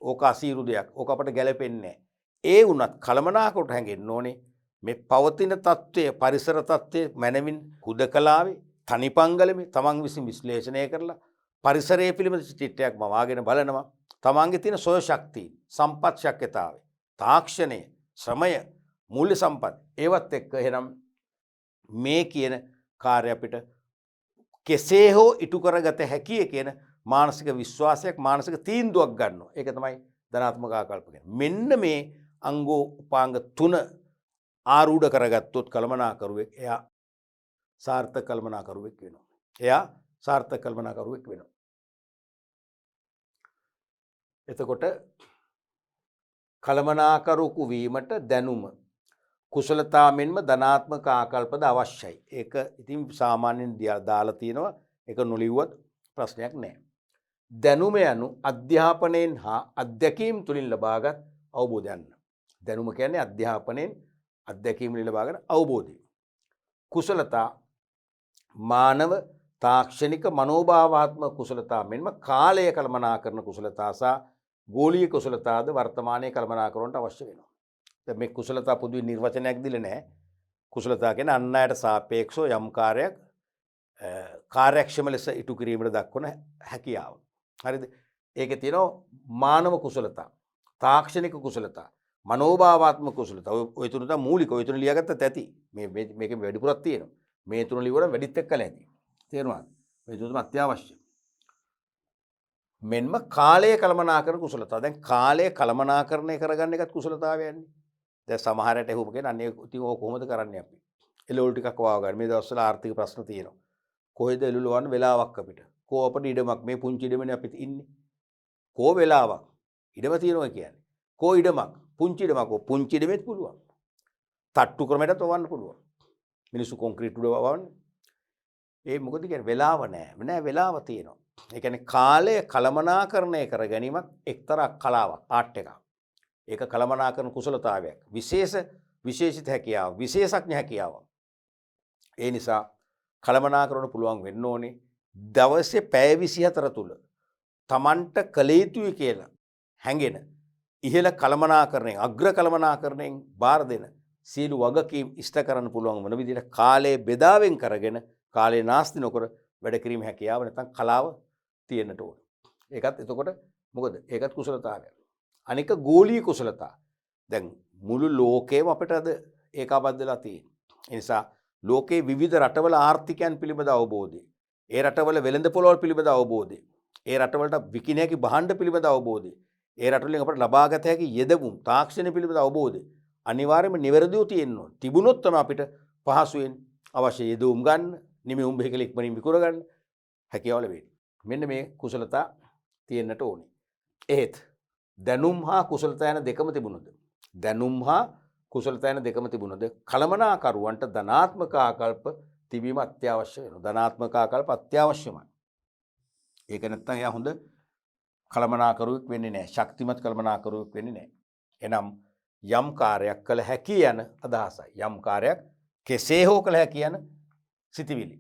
ඕක අසීරු දෙයක්. ඕක අපට ගැලපෙන්නේ නැහැ. ඒ වුණත් කළමනාකරට හැංගෙන්න ඕනේ මේ පවතින තත්ත්වය, පරිසර තත්ත්වය මනමින් හුදකලාවේ තනිපංගලමේ තමන් විසින් විශ්ලේෂණය කරලා පරිසරයේ පිළිබඳ චිත්තයක් මවාගෙන බලනවා. තමන්ගේ තියෙන සොය ශක්තිය, සම්පත් ශක්්‍යතාවය, තාක්ෂණය, ශ්‍රමය, මූල්‍ය සම්පත් ඒවත් එක්ක එහෙනම් මේ කියන කාර්ය අපිට කෙසේ හෝ ඉටු කරගත හැකිය කියන මානසික විශ්වාසයක්, මානසික තීන්දුවක් ගන්නවා. ඒක තමයි ධනාත්මක ආකල්ප කියන්නේ. මෙන්න මේ අංගෝපාංග 3 ආරූඪ කරගත්තොත් කළමනාකරුවෙක් එයා සාර්ථක කළමනාකරුවෙක් වෙනවා. එයා සාර්ථක කළමනාකරුවෙක් වෙනවා. එතකොට කළමනාකරුවෙකු වීමට දැනුම, කුසලතා මෙන්ම ධනාත්මක ආකල්පද අවශ්‍යයි. ඒක ඉතින් සාමාන්‍යයෙන් දාලා තියෙනවා. ඒක නොලිව්වත් ප්‍රශ්නයක් නැහැ. දැනුම යනු අධ්‍යාපනයෙන් හා අත්දැකීම් තුලින් ලබාගත් අවබෝධයන්. දැනුම කියන්නේ අධ්‍යාපනයෙන් අත්දැකීම් වලින් ලබාගත් අවබෝධය. කුසලතා මානව තාක්ෂණික මනෝභාවාත්මක කුසලතා මෙන්ම කාලය කළමනාකරන කුසලතා සහ ගෝලීය කුසලතාද වර්තමානයේ කළමනාකරනට අවශ්‍ය වෙනවා. දැන් මේ කුසලතා පොදුවේ නිර්වචනයක් දීලා නැහැ. කුසලතා කියන්නේ අන් අයට සාපේක්ෂව යම් කාර්යයක් කාර්යක්ෂම ලෙස ඉටු කිරීමට දක්වන හැකියාව. හරිද? ඒකේ තියෙනවා මානව කුසලතා, තාක්ෂණික කුසලතා, මනෝභාවාත්මක කුසලතා. ඔය තුන තමයි මූලික. ඔය තුන ලියාගත්තත් ඇති. මේකේ වැඩිපුරක් තියෙනවා. මේ තුන ලියවම වැඩිත් එක්කලා ඇති. තේරුණාද? මේ තුන තමයි අත්‍යවශ්‍ය. මෙන්ම කාලය කළමනාකරන කුසලතාව. දැන් කාලය කළමනාකරණය කරගන්න එකත් කුසලතාවයන්නේ. දැන් සමහරට එහෙම කියන අනේ ඉතින් ඕක කොහොමද කරන්නේ අපි? එළවලු ටිකක් වාව ගන්න. මේ දවස්වල ආර්ථික ප්‍රශ්න තියෙනවා. කොහෙද එළවලු වන්න වෙලාවක් අපිට? කෝ අපිට ඉඩමක් මේ පුංචි ඉඩමනේ අපි ඉන්නේ. කෝ වෙලාවක්? ඉඩම තියෙනවා කියන්නේ. කෝ ඉඩමක්? පුංචි ඉඩමක්. පුංචි ඉඩමෙත් පුළුවන්. තට්ටු ක්‍රමයටත් වවන්න පුළුවන්. මිනිස්සු කොන්ක්‍රීට් උඩ වවන්නේ. ඒ මොකද කියන්නේ වෙලාව නෑ වෙලාව තියෙනවා. ඒ කියන්නේ කාලය කළමනාකරණය කර ගැනීමත් එක්තරා කලාවක්, ආර්ට් එකක්. ඒක කළමනාකරන කුසලතාවයක්. විශේෂිත හැකියාව, විශේෂඥ හැකියාව. ඒ නිසා කළමනාකරන පුළුවන් වෙන්න ඕනේ දවසේ පැය 24 තුල Tamanට කළ යුතුයි කියලා හැඟෙන ඉහළ කළමනාකරණයෙන්, අග්‍ර කළමනාකරණයෙන් බාර දෙන සියලු වගකීම් ඉෂ්ට කරන්න පුළුවන් වන විදිහට කාලය බෙදාවෙන් කරගෙන කාලේ නාස්ති නොකර වැඩ කිරීම හැකියාව නැත්නම් කලාව තියෙන්නට ඕන. ඒකත් එතකොට මොකද? ඒකත් කුසලතාවයක්. අනික ගෝලීය කුසලතා. දැන් මුළු ලෝකෙම අපිට අද ඒකාබද්ධ වෙලා තියෙනවා. ඒ නිසා ලෝකේ විවිධ රටවල ආර්ථිකයන් පිළිබඳ අවබෝධය, ඒ රටවල වෙළඳ පොළවල් පිළිබඳ අවබෝධය, ඒ රටවලට විකිණ හැකි භාණ්ඩ පිළිබඳ අවබෝධය, ඒ රටවලින් අපට ලබාගත හැකි යෙදවුම් තාක්ෂණ පිළිබඳ අවබෝධය අනිවාර්යයෙන්ම නිවැරදිව තියෙන්න ඕන. තිබුණොත් තමයි අපිට පහසුවෙන් අවශ්‍ය යෙදවුම් ගන්න, නිමි උඹේකල ඉක්මනින් විකුණ ගන්න හැකියාව ලැබෙන්නේ. මෙන්න මේ කුසලතා තියෙන්නට ඕනේ. එහෙත් දැනුම් හා කුසලතා යන දෙකම තිබුණොත්, දැනුම් හා කුසලතා යන දෙකම තිබුණොත් කළමනාකරුවන්ට ධනාත්මක ආකල්ප තිබීම අත්‍යවශ්‍ය වෙනවා. ධනාත්මක ආකල්ප අත්‍යවශ්‍යමයි. ඒක නැත්නම් එයා හොඳ කළමනාකරුවෙක් වෙන්නේ නැහැ. ශක්තිමත් කළමනාකරුවෙක් වෙන්නේ නැහැ. එනම් යම් කාර්යයක් කළ හැකි යන අදහසයි. යම් කාර්යයක් කෙසේ හෝ කළ හැකි යන සිතිවිලි.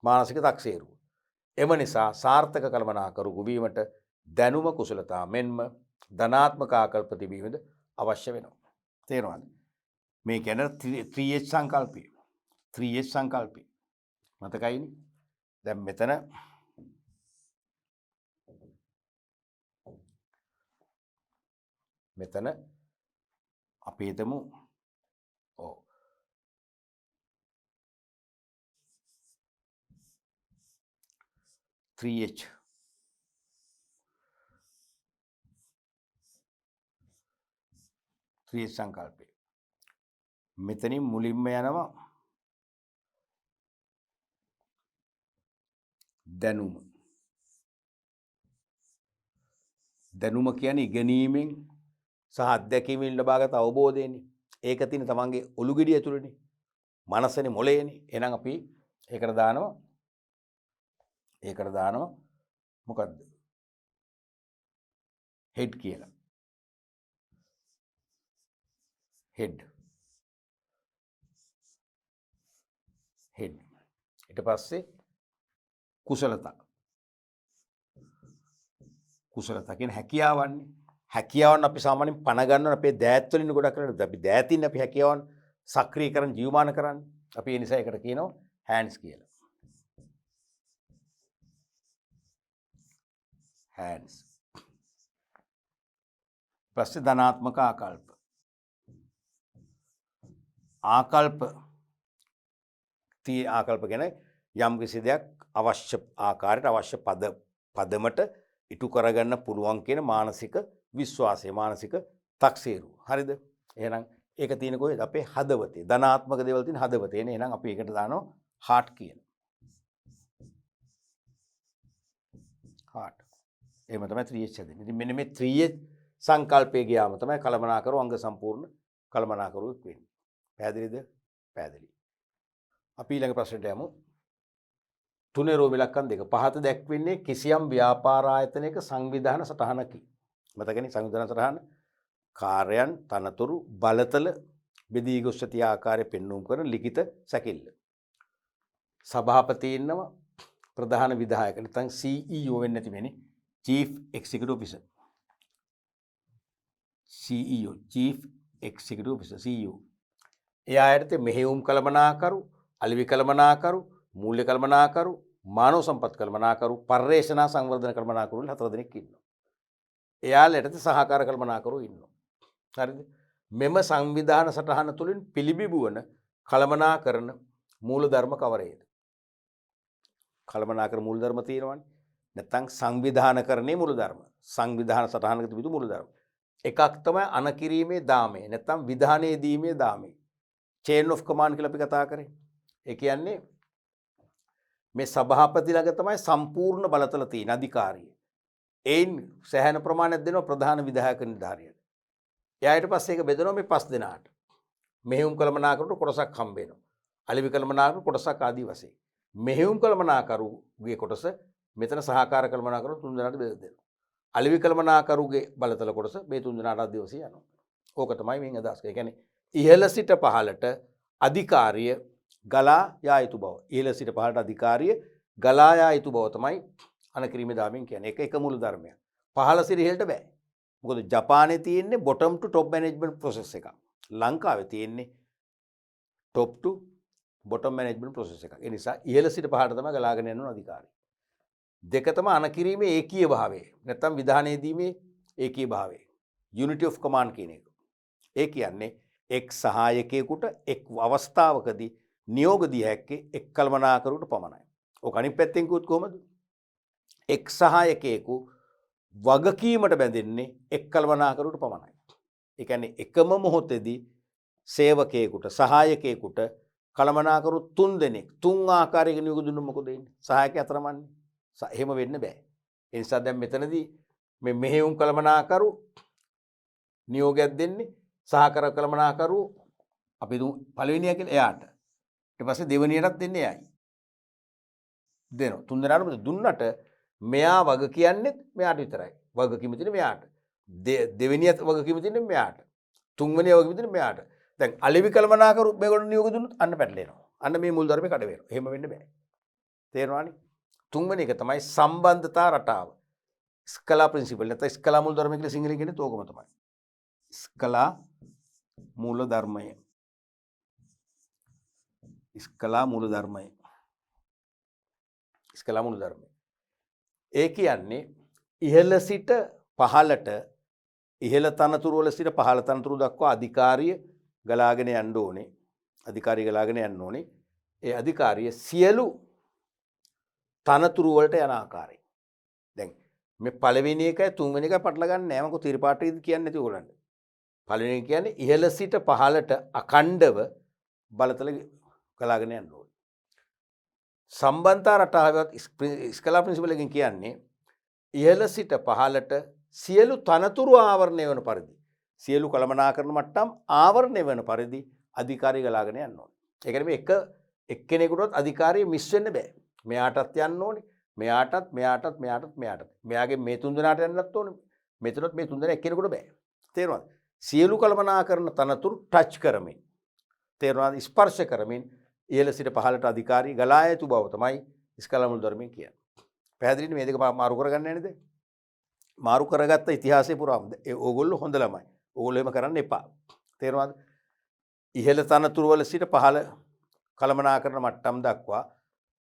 මානසික තක්සේරුව. එම නිසා සාර්ථක කළමනාකරු වීමට දැනුම කුසලතා මෙන්ම ධනාත්මක ආකල්ප තිබීමද අවශ්‍ය වෙනවා. තේරෙනවද? මේ කියන්නේ 3H සංකල්පය. 3H සංකල්පය. මතකයිනේ? දැන් මෙතන අපි හිතමු ඔව් 3H සංකල්පය. මෙතනින් මුලින්ම යනවා දැනුම. දැනුම කියන්නේ ඉගෙනීමෙන් සහ අත්දැකීමෙන් ලබාගත් අවබෝධයනේ. ඒක තියෙන තමන්ගේ ඔලු ගෙඩිය ඇතුළේනේ. මනසනේ මොළයනේ. එහෙනම් අපි ඒකට දානවා මොකද්ද? හෙඩ් කියලා. හෙඩ්. ඊට පස්සේ කුසලතා. කුසලතා කියන්නේ හැකියාවන්නේ. හැකියාවන් අපි සාමාන්‍යයෙන් පණ ගන්නව අපේ දෑත් වලින් ගොඩක් කරන්නේ. අපි දෑතින් අපි හැකියාවන් සක්‍රිය කරන් ජීවමාන කරන්නේ. අපි ඒ නිසා ඒකට කියනවා හෑන්ඩ්ස් කියලා. හෑන්ඩ්ස්. පස්සේ ධනාත්මක ආකල්ප. ආකල්ප කියන්නේ යම් කිසි දෙයක් අවශ්‍ය ආකාරයට අවශ්‍ය පදමට ඉටු කරගන්න පුළුවන් කියන මානසික විශ්වාසය, මානසික තක්සේරුව. හරිද? එහෙනම් ඒක තියෙන කොහෙද? අපේ හදවතේ. ධනාත්මක දේවල් තියෙන හදවතේ නේ. එහෙනම් අපි ඒකට දානවා heart කියන. heart. එහෙම තමයි 3H හැදෙන්නේ. ඉතින් මෙන්න මේ 3H සංකල්පයේ ගියාම තමයි කළමනාකරු අංග සම්පූර්ණ කළමනාකරුවෙක් වෙන්නේ. පැහැදිලිද? පැහැදිලි. අපි ඊළඟ ප්‍රශ්නට යමු. තුනේ රෝම ඉලක්කම් 2. පහත දැක්වෙන්නේ කිසියම් ව්‍යාපාර ආයතනයක සංවිධාන සටහනකි. මතකනේ සංවිධාන සටහන කාර්යයන් තනතුරු බලතල බෙදී ගොස් ඇති ආකාරය පෙන්වුම් කරන ලිඛිත සැකිල්ල. සභාපති ඉන්නවා ප්‍රධාන විධායක නැත්නම් CEO වෙන්නේ නැති වෙන්නේ Chief Executive Officer. CEO Chief Executive Officer CEO. එයා යටතේ මෙහෙයුම් කළමනාකරු, අලෙවි කළමනාකරු, මූල්‍ය කළමනාකරු, මානව සම්පත් කළමනාකරු, පර්යේෂණ සංවර්ධන කළමනාකරු 4 දෙනෙක් ඉන්නවා. එයාලා යටතේ සහකාර කළමනාකරු ඉන්නවා. හරිද? මෙම සංවිධාන සටහන තුළින් පිළිබිඹුවන කළමනාකරන මූලධර්ම කවරේද? කළමනාකරන මූලධර්ම තියෙනවනේ. නැත්නම් සංවිධානකරණයේ මූලධර්ම. සංවිධාන සටහනක තිබුණු මූලධර්ම. එකක් තමයි අනකිරීමේ දාමය. නැත්නම් විධානයේ දීමේ දාමය. චේන් ඔෆ් කමාන්ඩ් කියලා අපි කතා කරේ. ඒ කියන්නේ මේ සභාපති ළඟ තමයි සම්පූර්ණ බලතල තියෙන අධිකාරිය. ඒන් සෑහෙන ප්‍රමාණයක් දෙනවා ප්‍රධාන විධායක නිලධාරියට. එයා ඊට පස්සේ ඒක බෙදනවා මේ 5 දෙනාට. මෙහෙයුම් කළමනාකරුට කොටසක් හම්බ වෙනවා. අලෙවි කළමනාකරුට කොටසක් ආදී වශයෙන්. මෙහෙයුම් කළමනාකරුගේ කොටස මෙතන සහකාර කළමනාකරු 3 දෙනාට බෙදලා දෙනවා. අලෙවි කළමනාකරුගේ බලතල කොටස මේ 3 දෙනාට ආදී වශයෙන් යනවා. ඕක තමයි මේ අදහස් කරන්නේ. ඒ කියන්නේ ඉහළ සිට පහළට අධිකාරිය ගලා යා යුතු බව. ඉහළ සිට පහළට අධිකාරිය ගලා යා යුතු බව තමයි අනකිරීමේ දාමෙන් කියන්නේ. ඒක එක මූල ධර්මයක්. පහළ සිට ඉහළට බෑ. මොකද ජපානයේ තියෙන්නේ bottom to top management process එකක්. ලංකාවේ තියෙන්නේ top to bottom management process එකක්. ඒ නිසා ඉහළ සිට පහළට තමයි ගලාගෙන යන අධිකාරිය. දෙක තමයි අනකිරීමේ ඒකීය භාවය. නැත්නම් විධානයේ දීමේ ඒකීය භාවය. unity of command කියන එක. ඒ කියන්නේ එක් සහායකයෙකුට එක් අවස්ථාවකදී නියෝග දිය හැක්කේ එක් කළමනාකරුට පමණයි. ඔක අනිත් පැත්තෙන් කිව්වොත් කොහමද? එක් සහායකයෙකු වගකීමට බැඳෙන්නේ එක් කළමනාකරුට පමණයි. ඒ කියන්නේ එකම මොහොතේදී සේවකයෙකුට සහායකයෙකුට කළමනාකරු 3 දෙනෙක් 3 ආකාරයකින් නියෝග දුන්නොත් මොකද වෙන්නේ? සහායකයා අතරමන්නේ. එහෙම වෙන්න බෑ. ඒ නිසා දැන් මෙතනදී මේ මෙහෙයුම් කළමනාකරු නියෝගයක් දෙන්නේ සහකාර කළමනාකරු අපි පළවෙනියා කියලා එයාට. ඊට පස්සේ දෙවෙනියටත් දෙන්නේ එයයි. දෙනවා. 3 දෙනාටම දුන්නට මෙයා වග කියන්නේ මෙයාට විතරයි. වගකීම තියෙන්නේ මෙයාට. දෙවෙනියත් වගකීම තියෙන්නේ මෙයාට. තුන්වෙනි යෝග විදිහට මෙයාට. දැන් අලෙවි කළමනාකරු මේගොල්ලෝ නියෝග දුන්නොත් අන්න පැටලෙනවා. අන්න මේ මූල ධර්මේ කඩ වෙනවා. එහෙම වෙන්න බෑ. තේරෙනවනේ? තුන්වෙනි එක තමයි සම්බන්ධතා රටාව. ස්කලා ප්‍රින්සිපල් නැත්නම් ස්කලා මූල ධර්මය කියලා සිංහලෙන් කියන්නේ තෝකම තමයි. ස්කලා මූල ධර්මය. ස්කලා මූල ධර්මය. ස්කලා මූල ධර්මය. ඒ කියන්නේ ඉහළ සිට පහළට ඉහළ තනතුරු වල සිට පහළ තනතුරු දක්වා අධිකාරිය ගලාගෙන යන්න ඕනේ. අධිකාරිය ගලාගෙන යන්න ඕනේ. ඒ අධිකාරිය සියලු තනතුරු වලට යන ආකාරය. දැන් මේ පළවෙනි එකයි තුන්වෙනි එකයි පටල ගන්න නෑ. මම ත්‍රිපාඨයේදී කියන්නේ නැති ඕගොල්ලන්ට. පළවෙනි එක කියන්නේ ඉහළ සිට පහළට අඛණ්ඩව බලතල ගලාගෙන යන්න ඕනේ. සම්බන්ධතා රටාවත් ස්කලා ප්‍රින්සිපල් එකෙන් කියන්නේ ඉහළ සිට පහළට සියලු තනතුරු ආවරණය වන පරිදි සියලු කළමනාකරන මට්ටම් ආවරණය වන පරිදි අධිකාරිය ගලාගෙන යන්න ඕනේ. ඒ කියන්නේ මේ එක්කෙනෙකුටවත් අධිකාරිය මිස් වෙන්න බෑ. මෙයාටත් යන්න ඕනේ. මෙයාටත් මෙයාගේ මේ තුන් දෙනාට යන්නත් ඕනේ. මෙතනත් මේ තුන් දෙනා එක්කෙනෙකුට බෑ. තේරුණාද? සියලු කළමනාකරන තනතුරු ටච් කරමින් තේරුණාද? ස්පර්ශ කරමින් ඉහළ සිට පහළට අධිකාරිය ගලා යතු බව තමයි ස්කලා මූල ධර්මයෙන් කියන්නේ. පැහැදිලිද? මේ දෙක මාරු කරගන්නේ නේද? මාරු කරගත්ත ඉතිහාසය පුරාම ඕගොල්ලෝ හොඳ ළමයි. ඕගොල්ලෝ එහෙම කරන්න එපා. තේරුණාද? ඉහළ තනතුරු වල සිට පහළ කළමනාකරන මට්ටම් දක්වා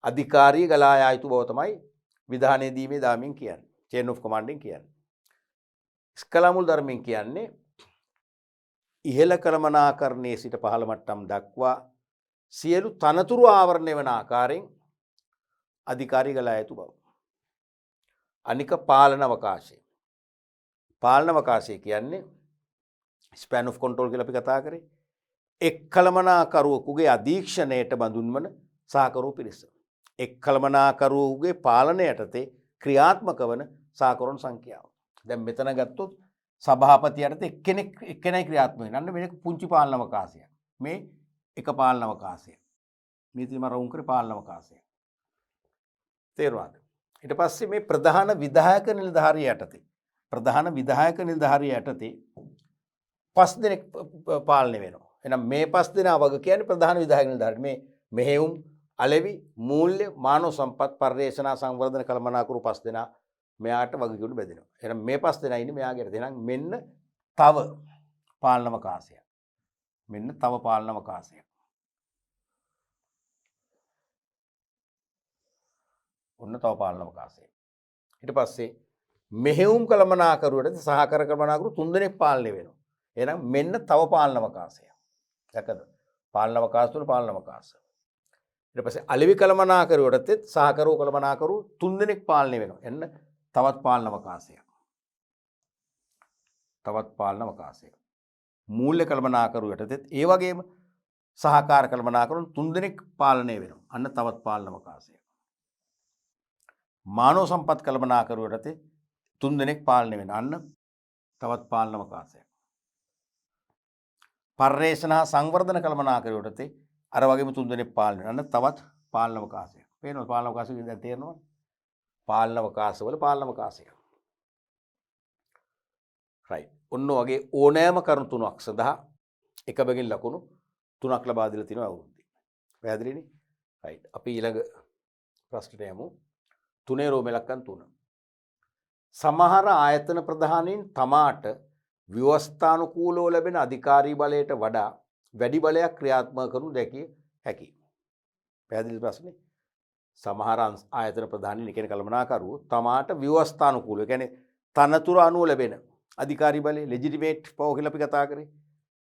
අධිකාරිය ගලා යා යුතු බව තමයි විධානයේ දීමේ දාමින් කියන්නේ. චේන් ඔෆ් කමාන්ඩින් කියන්නේ. ස්කලා මූල ධර්මයෙන් කියන්නේ ඉහළ කළමනාකරණයේ සිට පහළ මට්ටම් දක්වා සියලු තනතුරු ආවරණය වන ආකාරයෙන් අධිකාරිය ගලා යුතු බව. අනික පාලන අවකාශය. පාලන අවකාශය කියන්නේ ස්පෑන් ඔෆ් කන්ට්‍රෝල් කියලා අපි කතා කරේ. එක් කළමනාකරුවෙකුගේ අධීක්ෂණයට බඳුන් වන සහකරු පිරිස. එක් කළමනාකරුවෙකුගේ පාලනය යටතේ ක්‍රියාත්මක වන සහකරුන් සංඛ්‍යාව. දැන් මෙතන ගත්තොත් සභාපති යටතේ එක්කෙනයි ක්‍රියාත්මක වෙන්නේ. අන්න මේක පුංචි පාලන අවකාශයක්. මේ එක පාලන අවකාශයක්. මේ තමයි රවුම් කරේ පාලන අවකාශය. තේරුණාද? ඊට පස්සේ මේ ප්‍රධාන විධායක නිලධාරිය යටතේ පස් දෙනෙක් පාලනය වෙනවා. එහෙනම් මේ පස් දෙනා වග කියන්නේ ප්‍රධාන විධායක නිලධාරිය. මේ මෙහෙයුම්, අලෙවි, මූල්‍ය, මානව සම්පත්, පර්යේෂණ, සංවර්ධන කළමනාකරු පස් දෙනා මෙයාට වගකීම් බෙදෙනවා. එහෙනම් මේ පස් දෙනා ඉන්නේ මෙයාගේ යටතේ. එහෙනම් මෙන්න තව පාලන අවකාශයක්. ඔන්න තව පාලන අවකාශය. ඊට පස්සේ මෙහෙයුම් කළමනාකරුවට සහකාර කළමනාකරු 3 දෙනෙක් පාලනය වෙනවා. එහෙනම් මෙන්න තව පාලන අවකාශය. දැකද? පාලන අවකාශ තුන පාලන අවකාශ. ඊට පස්සේ අලෙවි කළමනාකරුවට සහකාරව කළමනාකරු 3 දෙනෙක් පාලනය වෙනවා. එන්න තවත් පාලන අවකාශයක්. මූල්‍ය කළමනාකරුවට ඒ වගේම සහකාර කළමනාකරුන් 3 දෙනෙක් පාලනය වෙනවා. අන්න තවත් පාලන අවකාශයක්. මානව සම්පත් කළමනාකරුවට 3 දෙනෙක් පාලනය වෙනවා. අන්න තවත් පාලන අවකාශයක්. පර්යේෂණ සංවර්ධන කළමනාකරුවට අර වගේම 3 දෙනෙක් පාලනය වෙනවා. අන්න තවත් පාලන අවකාශයක්. පේනවද? පාලන අවකාශය දැන් තේරෙනවද? පාලන අවකාශවල පාලන අවකාශය. රයිට්. ඔන්න වගේ ඕනෑම කරුණු තුනක් සඳහා එක බැගින් ලකුණු 3ක් ලබා දීලා තිනවා අවුරුද්දේ. පැහැදිලිනේ? රයිට්. අපි ඊළඟ ප්‍රශ්නට යමු. 3 රෝම ඉලක්කම් 3. සමහර ආයතන ප්‍රධානීන් තමාට ව්‍යවස්ථානුකූලව ලැබෙන අධිකාරී බලයට වඩා වැඩි බලයක් ක්‍රියාත්මක කරනු දැකිය හැකියි. පැහැදිලි ප්‍රශ්නේ? සමහර ආයතන ප්‍රධානීන් කියන කළමනාකරුවෝ තමාට ව්‍යවස්ථානුකූලව කියන්නේ තනතුරු අනුව ලැබෙන අධිකාරී බලය ලෙජිටිමේට් පවර් කියලා අපි කතා කරේ.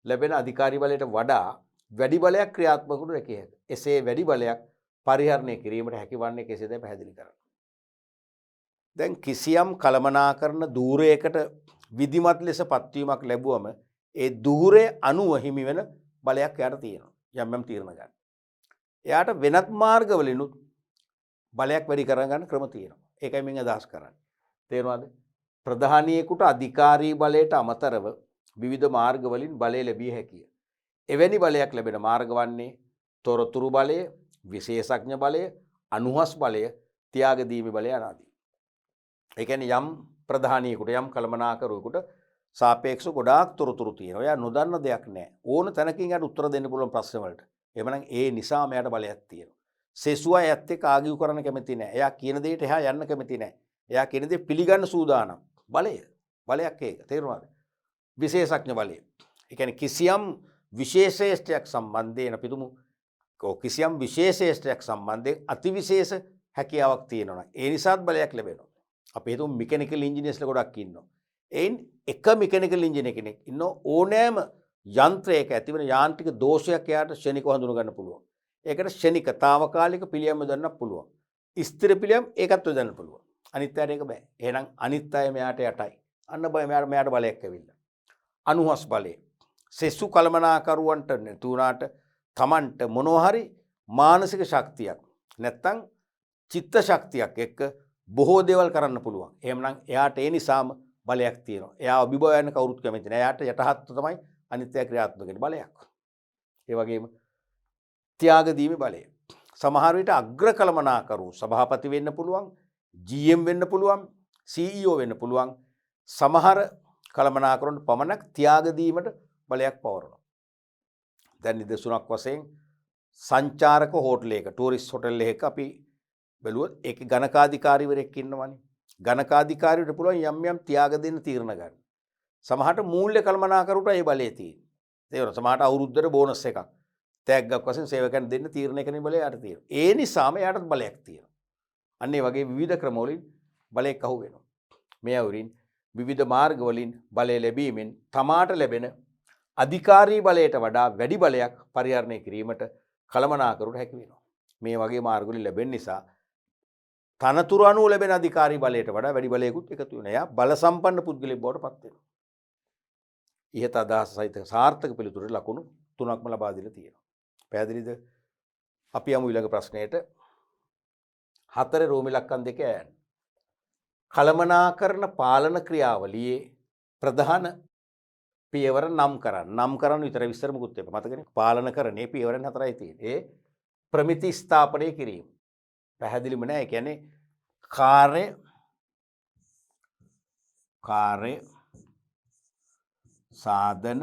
ලැබෙන අධිකාරී බලයට වඩා වැඩි බලයක් ක්‍රියාත්මක කරනු දැකිය හැකියි. එසේ වැඩි බලයක් පරිහරණය කිරීමට හැකිවන්නේ කෙසේද පැහැදිලි කරන්න. දැන් කිසියම් කළමනාකරන ධූරයකට විධිමත් ලෙස පත්වීමක් ලැබුවම ඒ ධූරය අනුව හිමි වෙන බලයක් එයාට තියෙනවා. යම් තීරණ ගන්න. එයාට වෙනත් මාර්ගවලිනුත් බලයක් වැඩි කරගන්න ක්‍රම තියෙනවා. ඒකයි මම අදහස් කරන්නේ. තේරුණාද? ප්‍රධානියෙකුට අධිකාරී බලයට අමතරව විවිධ මාර්ගවලින් බලය ලැබිය හැකිය. එවැනි බලයක් ලැබෙන මාර්ග වන්නේ තොරතුරු බලය, විශේෂඥ බලය, අනුහස් බලය, ත්‍යාග දීමේ බලය ආදී. ඒ කියන්නේ යම් ප්‍රධානියෙකුට යම් කළමනාකරුවෙකුට සාපේක්ෂව ගොඩාක් තොරතුරු තියෙනවා. එයා නොදන්න දෙයක් නැහැ. ඕන තැනකින් යාට උත්තර දෙන්න පුළුවන් ප්‍රශ්න වලට. එhmenan ඒ නිසා මෙයාට බලයක් තියෙනවා. සෙසුවා ඇත්ත එක්ක ආගියු කරන්න කැමති නැහැ. එයා කියන දෙයට එහා යන්න කැමති නැහැ. එයා කියන දේ පිළිගන්න සූදානම්. බලයක් ඒක. තේරුණාද? විශේෂඥ බලය. ඒ කියන්නේ කිසියම් විශේෂේෂ්ඨයක් සම්බන්ධයෙන් අපි තුමු කිසියම් විශේෂේෂ්ඨයක් සම්බන්ධයෙන් අතිවිශේෂ හැකියාවක් තියෙනවා. ඒ නිසාත් බලයක් ලැබෙනවා. අපි හිතමු මෙකැනිකල් ඉන්ජිනියර්ස්ලා ගොඩක් ඉන්නවා. එයින් එක මෙකැනිකල් ඉන්ජිනියර් කෙනෙක් ඉන්න ඕනෑම යන්ත්‍රයක ඇතිවන යාන්ත්‍රික දෝෂයක් එයාට ක්ෂණිකව හඳුන ගන්න පුළුවන්. ඒකට ක්ෂණික తాවකාලික පිළියම් යොදන්න පුළුවන්. ස්ථිර පිළියම් ඒකත් යොදන්න පුළුවන්. අනිත් අයට ඒක බෑ. එහෙනම් අනිත් අය මෙයාට යටයි. අන්න බය මෙයාට බලයක් ඇවිල්ලා. අනුහස් බලය. සෙසු කළමනාකරුවන්ට නැතුණාට තමන්ට මොනවා හරි මානසික ශක්තියක් නැත්තම් චිත්ත ශක්තියක් එක්ක බොහෝ දේවල් කරන්න පුළුවන්. එහෙමනම් එයාට ඒ නිසාම බලයක් තියෙනවා. එයා අභිභව යන කවුරුත් කැමති නෑ. එයාට යටහත් තමයි අනිත්‍ය ක්‍රියාත්මක වෙන බලයක්. ඒ වගේම ත්‍යාග දීමේ බලය. සමහර විට අග්‍ර කළමනාකරු සභාපති වෙන්න පුළුවන්, GM වෙන්න පුළුවන්, CEO වෙන්න පුළුවන්. සමහර කළමනාකරුන්ට පමණක් ත්‍යාග දීමට බලයක් පවරනවා. දැන් නිදසුනක් වශයෙන් සංචාරක හෝටලයක, ටූරිස්ට් හෝටල් එකක අපි බැලුවොත් ඒකේ ගණකාධිකාරීවරයෙක් ඉන්නවනේ. ගණකාධිකාරීවට පුළුවන් යම් යම් ත්‍යාග දෙන්න තීරණ ගන්න. සමහරට මූල්‍ය කළමනාකරුට ඒ බලය තියෙනවා. තේරෙනවද? සමහරට අවුරුද්දට බෝනස් එකක් තෑග්ගක් වශයෙන් සේවකයන් දෙන්න තීරණය කරන බලය යාට තියෙනවා. ඒ නිසාම යාට බලයක් තියෙනවා. අන්න ඒ වගේ විවිධ ක්‍රමවලින් බලයක් අහු වෙනවා. මේ අවුරින් විවිධ මාර්ග වලින් බලය ලැබීමෙන් තමාට ලැබෙන අධිකාරී බලයට වඩා වැඩි බලයක් පරිහරණය කිරීමට කළමනාකරුට හැකි වෙනවා. මේ වගේ මාර්ග වලින් ලැබෙන නිසා තනතුරු අනුව ලැබෙන අධිකාරී බලයට වඩා වැඩි බලයකුත් එකතු වෙනවා. එයා බල සම්පන්න පුද්ගලයෙක් බවට පත් වෙනවා. ඉහත අදහස සහිත සාර්ථක පිළිතුරට ලකුණු 3ක්ම ලබා දීලා තියෙනවා. පැහැදිලිද? අපි යමු ඊළඟ ප්‍රශ්නයට. 4 රෝමි ලක්කම් 2 ඈන්. කළමනාකරන පාලන ක්‍රියාවලියේ ප්‍රධාන පියවර නම් කරන්න. නම් කරන්න විතර විස්තර මුකුත් එපා. මතකනේ? පාලනකරණයේ පියවරන් 4යි තියෙන්නේ. ඒ ප්‍රමිති ස්ථාපනය කිරීම. පැහැදිලිම නෑ. ඒ කියන්නේ කාර්ය සාධන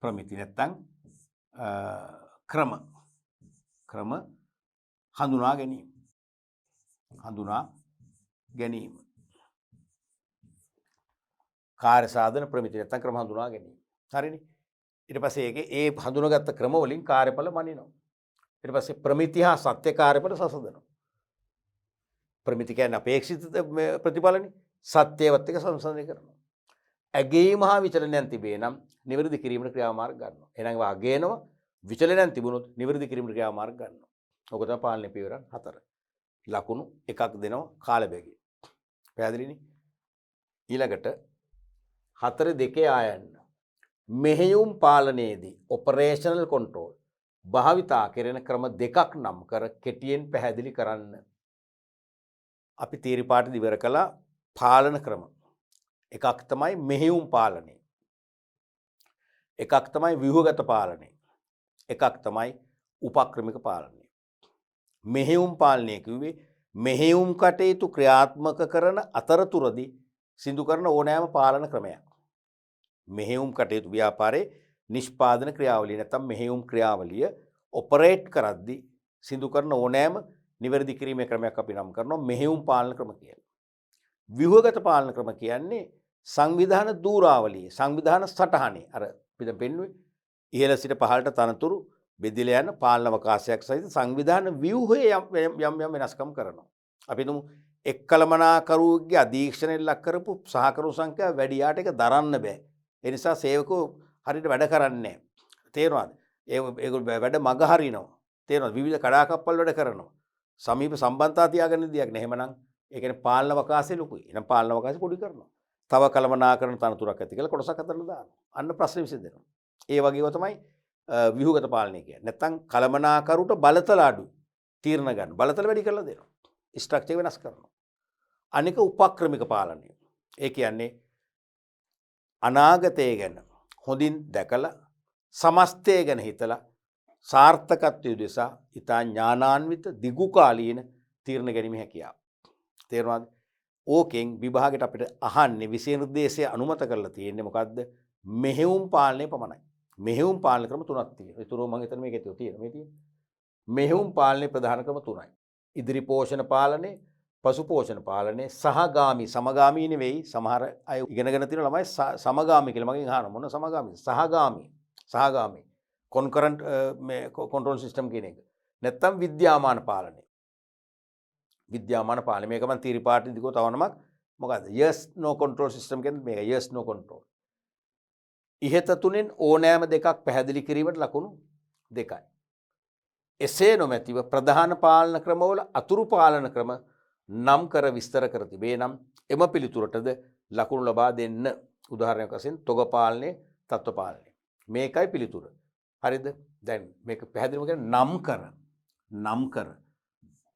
ප්‍රමිති නැත්තම් ක්‍රම හඳුනා ගැනීම කාර්ය සාධන ප්‍රමිති නැත්තම් ක්‍රම හඳුනා ගැනීම. හරිනේ? ඊට පස්සේ ඒකේ ඒ හඳුනාගත්ත ක්‍රම වලින් කාර්යඵල මනිනවා. ඊට පස්සේ ප්‍රමිති හා සත්‍ය කාර්යඵල සසඳනවා. ප්‍රමිති කියන්නේ අපේක්ෂිත ප්‍රතිඵලනේ. සත්‍යවත් එක සංසන්දනය කරනවා. ඇගීම හා විචලනයන් තිබේ නම් නිවැරදි කිරීමට ක්‍රියාමාර්ග ගන්නවා. එහෙනම් ඒවා අගේනවා, විචලනයන් තිබුණොත් නිවැරදි කිරීමට ක්‍රියාමාර්ග ගන්නවා. ඔක තමයි පාලන පියවරන් 4. ලකුණු එකක් දෙනවා කාල බැගින්. පැහැදිලිනේ? ඊළඟට 4.2 ආයන්න. මෙහෙයුම් පාලනයේදී ඔපරේෂනල් කන්ට්‍රෝල් භාවිතා කෙරෙන ක්‍රම දෙකක් නම් කර කෙටියෙන් පැහැදිලි කරන්න. අපි තීරි පාඩ ඉවර කළා පාලන ක්‍රම. එකක් තමයි මෙහෙයුම් පාලනය. එකක් තමයි ව්‍යුහගත පාලනය. එකක් තමයි උපක්‍රමික පාලනය. මෙහෙයුම් පාලනය කිව්වේ මෙහෙයුම් කටයුතු ක්‍රියාත්මක කරන අතරතුරදී සිදු කරන ඕනෑම පාලන ක්‍රමයක්. මෙහෙයුම් කටයුතු ව්‍යාපාරයේ නිෂ්පාදන ක්‍රියාවලිය නැත්නම් මෙහෙයුම් ක්‍රියාවලිය ඔපරේට් කරද්දී සිදු කරන ඕනෑම නිවැරදි කිරීමේ ක්‍රමයක් අපි නම් කරනවා මෙහෙයුම් පාලන ක්‍රම කියලා. ව්‍යුහගත පාලන ක්‍රම කියන්නේ සංවිධාන දූරාවලිය, සංවිධාන සටහනේ අර පිට පෙන්වුවේ ඉහළ සිට පහළට තනතුරු බෙදලා යන පාලන අවකාශයක් සහිත සංවිධාන ව්‍යුහයේ යම් වෙනස්කම් කරනවා. අපි තුමු එක් කළමනාකරුවෙකුගේ අධීක්ෂණයෙන් ලක් කරපු සහකරු සංඛ්‍යාව වැඩි යාට ඒක දරන්න බෑ. ඒ නිසා සේවකෝ හරියට වැඩ කරන්නේ නැහැ. තේරෙනවද? ඒගොල්ලෝ වැඩ මග හරිනවා. තේරෙනවද? විවිධ කඩාකප්පල් වැඩ කරනවා. සමීප සම්බන්ධතා තියාගන්න දෙයක් නෑ. එහෙමනම් ඒ කියන්නේ පාලන අවකාශය ලොකුයි. එහෙනම් පාලන අවකාශය පොඩි කරනවා. තව කළමනාකරන තනතුරක් ඇති කියලා කොටසක් අතරට දානවා. අන්න ප්‍රශ්නේ විසඳෙනවා. ඒ වගේම තමයි ව්‍යුහගත පාලනය කියන්නේ. නැත්තම් කළමනාකරුට බලතල අඩු තීරණ ගන්න. බලතල වැඩි කරලා දෙනවා. ස්ට්‍රක්චර් වෙනස් කරනවා. අනික උපක්‍රමික පාලනය. ඒ කියන්නේ අනාගතය ගැන හොඳින් දැකලා සමස්තය ගැන හිතලා සාර්ථකත්වය උදෙසා ඉතා ඥානාන්විත දිගුකාලීන තීරණ ගැනීම හැකියාව. තේරුණාද? ඕකෙන් විභාගයට අපිට අහන්නේ විෂය නිර්දේශය අනුමත කරලා තියෙන්නේ මොකද්ද? මෙහෙයුම් පාලනය පමණයි. මෙහෙයුම් පාලන ක්‍රම තුනක් තියෙනවා. ඒතරෝ මම හිතන්නේ මේකේ තියෙනවා. මේ තියෙන්නේ. මෙහෙයුම් පාලනයේ ප්‍රධාන ක්‍රම තුනයි. ඉදිරි පෝෂණ පාලනය, පසු පෝෂණ පාලනය, සහගාමී සමගාමී නෙවෙයි. සමහර අය ඉගෙනගෙන තියෙන ළමයි සමගාමී කියලා මගෙන් අහනවා. මොන සමගාමී? සහගාමී කොන්කරන්ට් මේ කන්ට්‍රෝල් සිස්ටම් කියන එක. නැත්තම් විද්‍යාමාන පාලනය. විද්‍යාමාන පාලනය මේක මම තීරි පාඩි දිගෝ තවනමක් මොකද්ද? yes no control system කියන්නේ මේක yes no control. ඉහත තුනෙන් ඕනෑම දෙකක් පැහැදිලි කිරීමට ලකුණු 2යි. එසේ නොමැතිව ප්‍රධාන පාලන ක්‍රමවල අතුරු පාලන ක්‍රම නම් කර විස්තර කර තිබේ නම් එම පිළිතුරටද ලකුණු ලබා දෙන්න. උදාහරණයක් වශයෙන් තොග පාලනය, තත්ත්ව පාලනය. මේකයි පිළිතුර. හරිද? දැන් මේක පැහැදිලිම කියන්නේ නම් කර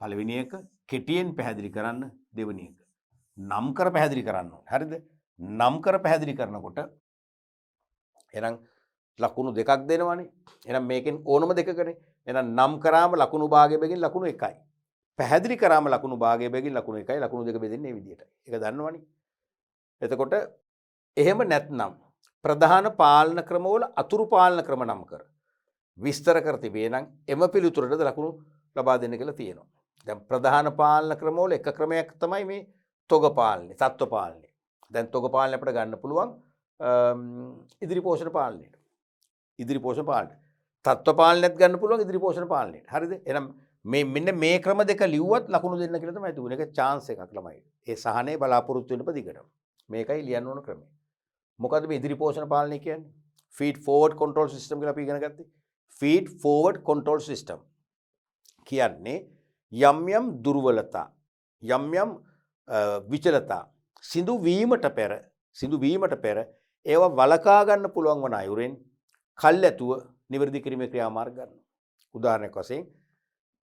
පළවෙනි එක කෙටියෙන් පැහැදිලි කරන්න, දෙවෙනි එක නම් කර පැහැදිලි කරන්න ඕනේ. හරිද? නම් කර පැහැදිලි කරනකොට එහෙනම් ලකුණු දෙකක් දෙනවනේ. එහෙනම් මේකෙන් ඕනම දෙකකනේ. එහෙනම් නම් කරාම ලකුණු භාගය බෙගින් ලකුණු 1යි. පැහැදිලි කරාම ලකුණු භාගය බෙගින් ලකුණු 1යි. ලකුණු දෙක බෙදෙන්නේ මේ විදිහටයි. ඒක දන්නවනේ. එතකොට එහෙම නැත්නම් ප්‍රධාන පාලන ක්‍රමවල අතුරු පාලන ක්‍රම නම් කර විස්තර කර තිබේ නම් එම පිළිතුරටද ලකුණු ලබා දෙන්න කියලා තියෙනවා. දැන් ප්‍රධාන පාලන ක්‍රමවල එක ක්‍රමයක් තමයි මේ තොග පාලනය, තත්ත්ව පාලනය. දැන් තොග පාලනය අපිට ගන්න පුළුවන් ඉදිරි පෝෂණ පාලනයට. ඉදිරි පෝෂණ පාලනය. තත්ත්ව පාලනයත් ගන්න පුළුවන් ඉදිරි පෝෂණ පාලනයට. හරිද? එහෙනම් මෙන්න මේ ක්‍රම දෙක ලිව්වත් ලකුණු දෙන්න කියලා තමයි තිබුණේ. ඒක chance එකක් ළමයි. ඒ සහනේ බලාපොරොත්තු වෙන්න ප්‍රතිගමන. මේකයි ලියන්න ඕන ක්‍රමය. මොකද්ද මේ ඉදිරි පෝෂණ පාලනය කියන්නේ? feed forward control system කියලා අපි ඉගෙන ගත්තේ. feed forward control system කියන්නේ යම් යම් දුර්වලතා, යම් යම් විචලතා සිදු වීමට පෙර ඒවා වළකා ගන්න පුළුවන් වන අයුරෙන් කල්ැතුව නිවැරදි කිරීමේ ක්‍රියාමාර්ග ගන්නවා. උදාහරණයක් වශයෙන්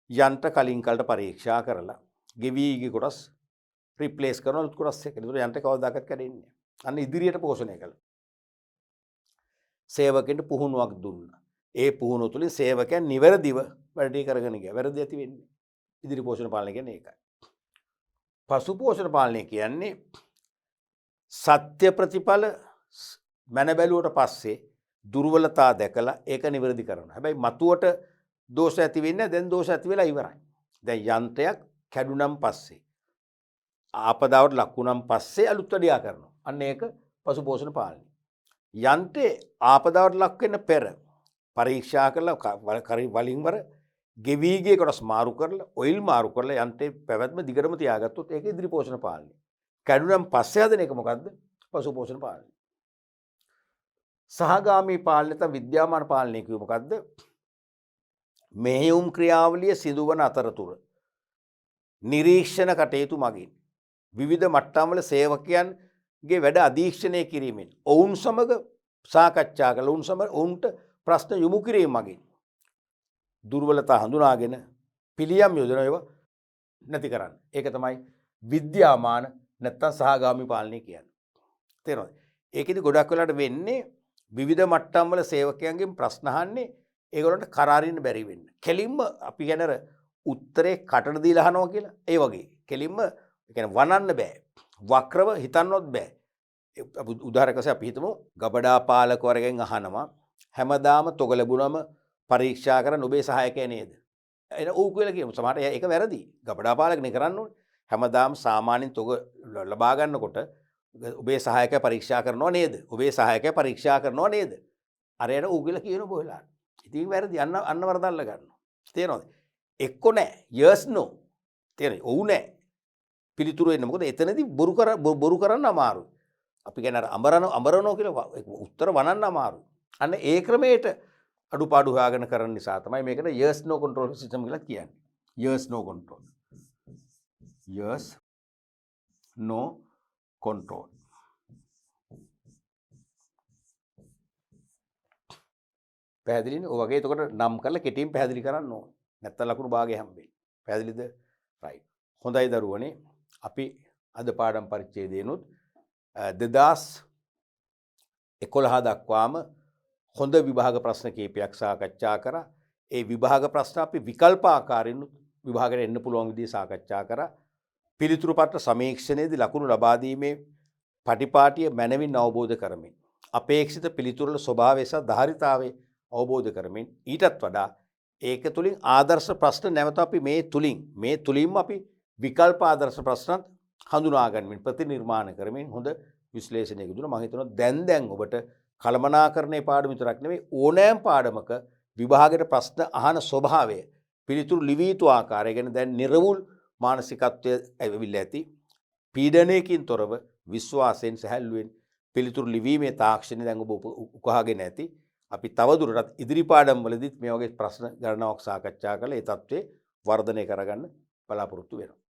යන්ත්‍ර කලින් කලට පරීක්ෂා කරලා ගෙවී ගිය කොටස් රිප්ලේස් කරනවා අලුත් කොටස් එක්ක. ඒතර යන්ත්‍රය කවදාකවත් කැඩෙන්නේ නැහැ. අන්න ඉදිරියට පෝෂණය කළා. සේවකෙන්ට පුහුණුවක් දුන්නා. ඒ පුහුණුව තුළින් සේවකයන් නිවැරදිව වැඩ කරගෙන ගියා. වැරදි ඇති වෙන්නේ. ඉදිරි පෝෂණ පාලනය කියන්නේ ඒකයි. පසු පෝෂණ පාලනය කියන්නේ සත්‍ය ප්‍රතිඵල මැන බැලුවට පස්සේ දුර්වලතා දැකලා ඒක නිවැරදි කරනවා. හැබැයි මතුවට දෝෂ ඇති වෙන්නේ දැන් දෝෂ ඇති වෙලා ඉවරයි. දැන් යන්ත්‍රයක් කැඩුනම් පස්සේ ආපදාවට ලක් වුණාන් පස්සේ අලුත් වැඩියා කරනවා. අන්න ඒක පසු පෝෂණ පාලනය. යන්ත්‍රේ ආපදාවට ලක් වෙන්න පෙර පරීක්ෂා කරලා වලින් වර ගෙවී ගිය කොටස් මාරු කරලා ඔයිල් මාරු කරලා යන්ත්‍රේ පැවැත්ම දිගටම තියාගත්තොත් ඒක ඉදිරි පෝෂණ පාලනය. කැඩුනම් පස්සේ හදන එක මොකද්ද? පසු පෝෂණ පාලනය. සහගාමී පාලනය නැත්නම් විද්‍යාමාන පාලනය කියුව මොකද්ද? මෙහෙයුම් ක්‍රියාවලිය සිදුවන අතරතුර නිරීක්ෂණ කටයුතු මගින් විවිධ මට්ටම්වල සේවකයන්ගේ වැඩ අධීක්ෂණය කිරීමෙන් ඔවුන් සමග සාකච්ඡා කළ ඔවුන්ට ප්‍රශ්න යොමු කිරීම මගින් දුර්වලතා හඳුනාගෙන පිළියම් යොදන ඒවා නැති කරන්න. ඒක තමයි විද්‍යාමාන නැත්නම් සහගාමී පාලනය කියන්නේ. තේරෙනවද? ඒකෙදි ගොඩක් වෙලාට වෙන්නේ විවිධ මට්ටම් වල සේවකයන්ගෙන් ප්‍රශ්න අහන්නේ ඒගොල්ලන්ට කරාරින්න බැරි වෙන්න. කෙලින්ම අපි කියන අර උත්තරේ කටට දීලා අහනවා කියලා. ඒ වගේ. කෙලින්ම ඒ කියන්නේ වනන්න බෑ. වක්‍රව හිතන්නවත් බෑ. උදාහරණයක් වශයෙන් අපි හිතමු ගබඩා පාලකවරගෙන් අහනවා හැමදාම තොග ලැබුණම පරීක්ෂා කරන්න ඔබේ සහායකයා නේද? එන ඌ කියලා කියමු. සමහරට ඒක වැරදි. ගබඩා පාලකනේ කරන්න ඕනේ. හැමදාම සාමාන්‍යයෙන් තොග ලබා ගන්නකොට ඔබේ සහායකයා පරීක්ෂා කරනවා නේද? ඔබේ සහායකයා පරීක්ෂා කරනවා නේද? අරයට ඌ කියලා කියන බොහලා. ඉතින් වැරදි. අන්න වරදල්ල ගන්නවා. තේරෙනවද? එක්ක නෑ. yes no. තේරෙනවද? ඔව් නෑ. පිළිතුරු එන්න. මොකද එතනදී බොරු කරන්න අමාරුයි. අපි කියන අර අඹරනෝ කියලා උත්තර වනන්න අමාරුයි. අන්න ඒ ක්‍රමයට අඩුපාඩු හොයාගෙන කරන නිසා තමයි මේකට yes no control system කියලා කියන්නේ. yes no control. yes no control. පැහැදිලිනේ? ඔය වගේ එතකොට නම් කරලා කෙටියෙන් පැහැදිලි කරන්න ඕන. නැත්තම් ලකුණු භාගය හම්බෙන්නේ. පැහැදිලිද? right. හොඳයි දරුවනේ. අපි අද පාඩම් පරිච්ඡේදයනොත් 2011 දක්වාම හොඳ විභාග ප්‍රශ්න කීපයක් සාකච්ඡා කරා. ඒ විභාග ප්‍රශ්න අපි විකල්ප ආකාරයෙන් විභාගයට එන්න පුළුවන් විදිහ සාකච්ඡා කරා. පිළිතුරු පත්‍ර සමීක්ෂණයේදී ලකුණු ලබා දීමේ පටිපාටිය මැනවින් අවබෝධ කරමින් අපේක්ෂිත පිළිතුරුවල ස්වභාවය සහ ධාරිතාවය අවබෝධ කරමින් ඊටත් වඩා ඒක තුලින් ආදර්ශ ප්‍රශ්න නැවත අපි මේ තුලින්ම අපි විකල්ප ආදර්ශ ප්‍රශ්නත් හඳුනා ගනිමින් ප්‍රතිනිර්මාණ කරමින් හොඳ විශ්ලේෂණයක දුන මම හිතනවා දැන් ඔබට කළමනාකරණයේ පාඩම විතරක් නෙවෙයි ඕනෑම පාඩමක විභාගයට ප්‍රශ්න අහන ස්වභාවය පිළිතුරු ලිවිය යුතු ආකාරය ගැන දැන් නිර්වුල් මානසිකත්වය ඇවිල්ලා ඇති පීඩනයකින් තොරව විශ්වාසයෙන් සැහැල්ලුවෙන් පිළිතුරු ලිවීමේ තාක්ෂණය දැන් ඔබ උකහාගෙන ඇති අපි තවදුරටත් ඉදිරි පාඩම් වලදීත් මේ වගේ ප්‍රශ්න ගණනාවක් සාකච්ඡා කරලා ඒ தત્ත්වය වර්ධනය කරගන්න බලාපොරොත්තු වෙනවා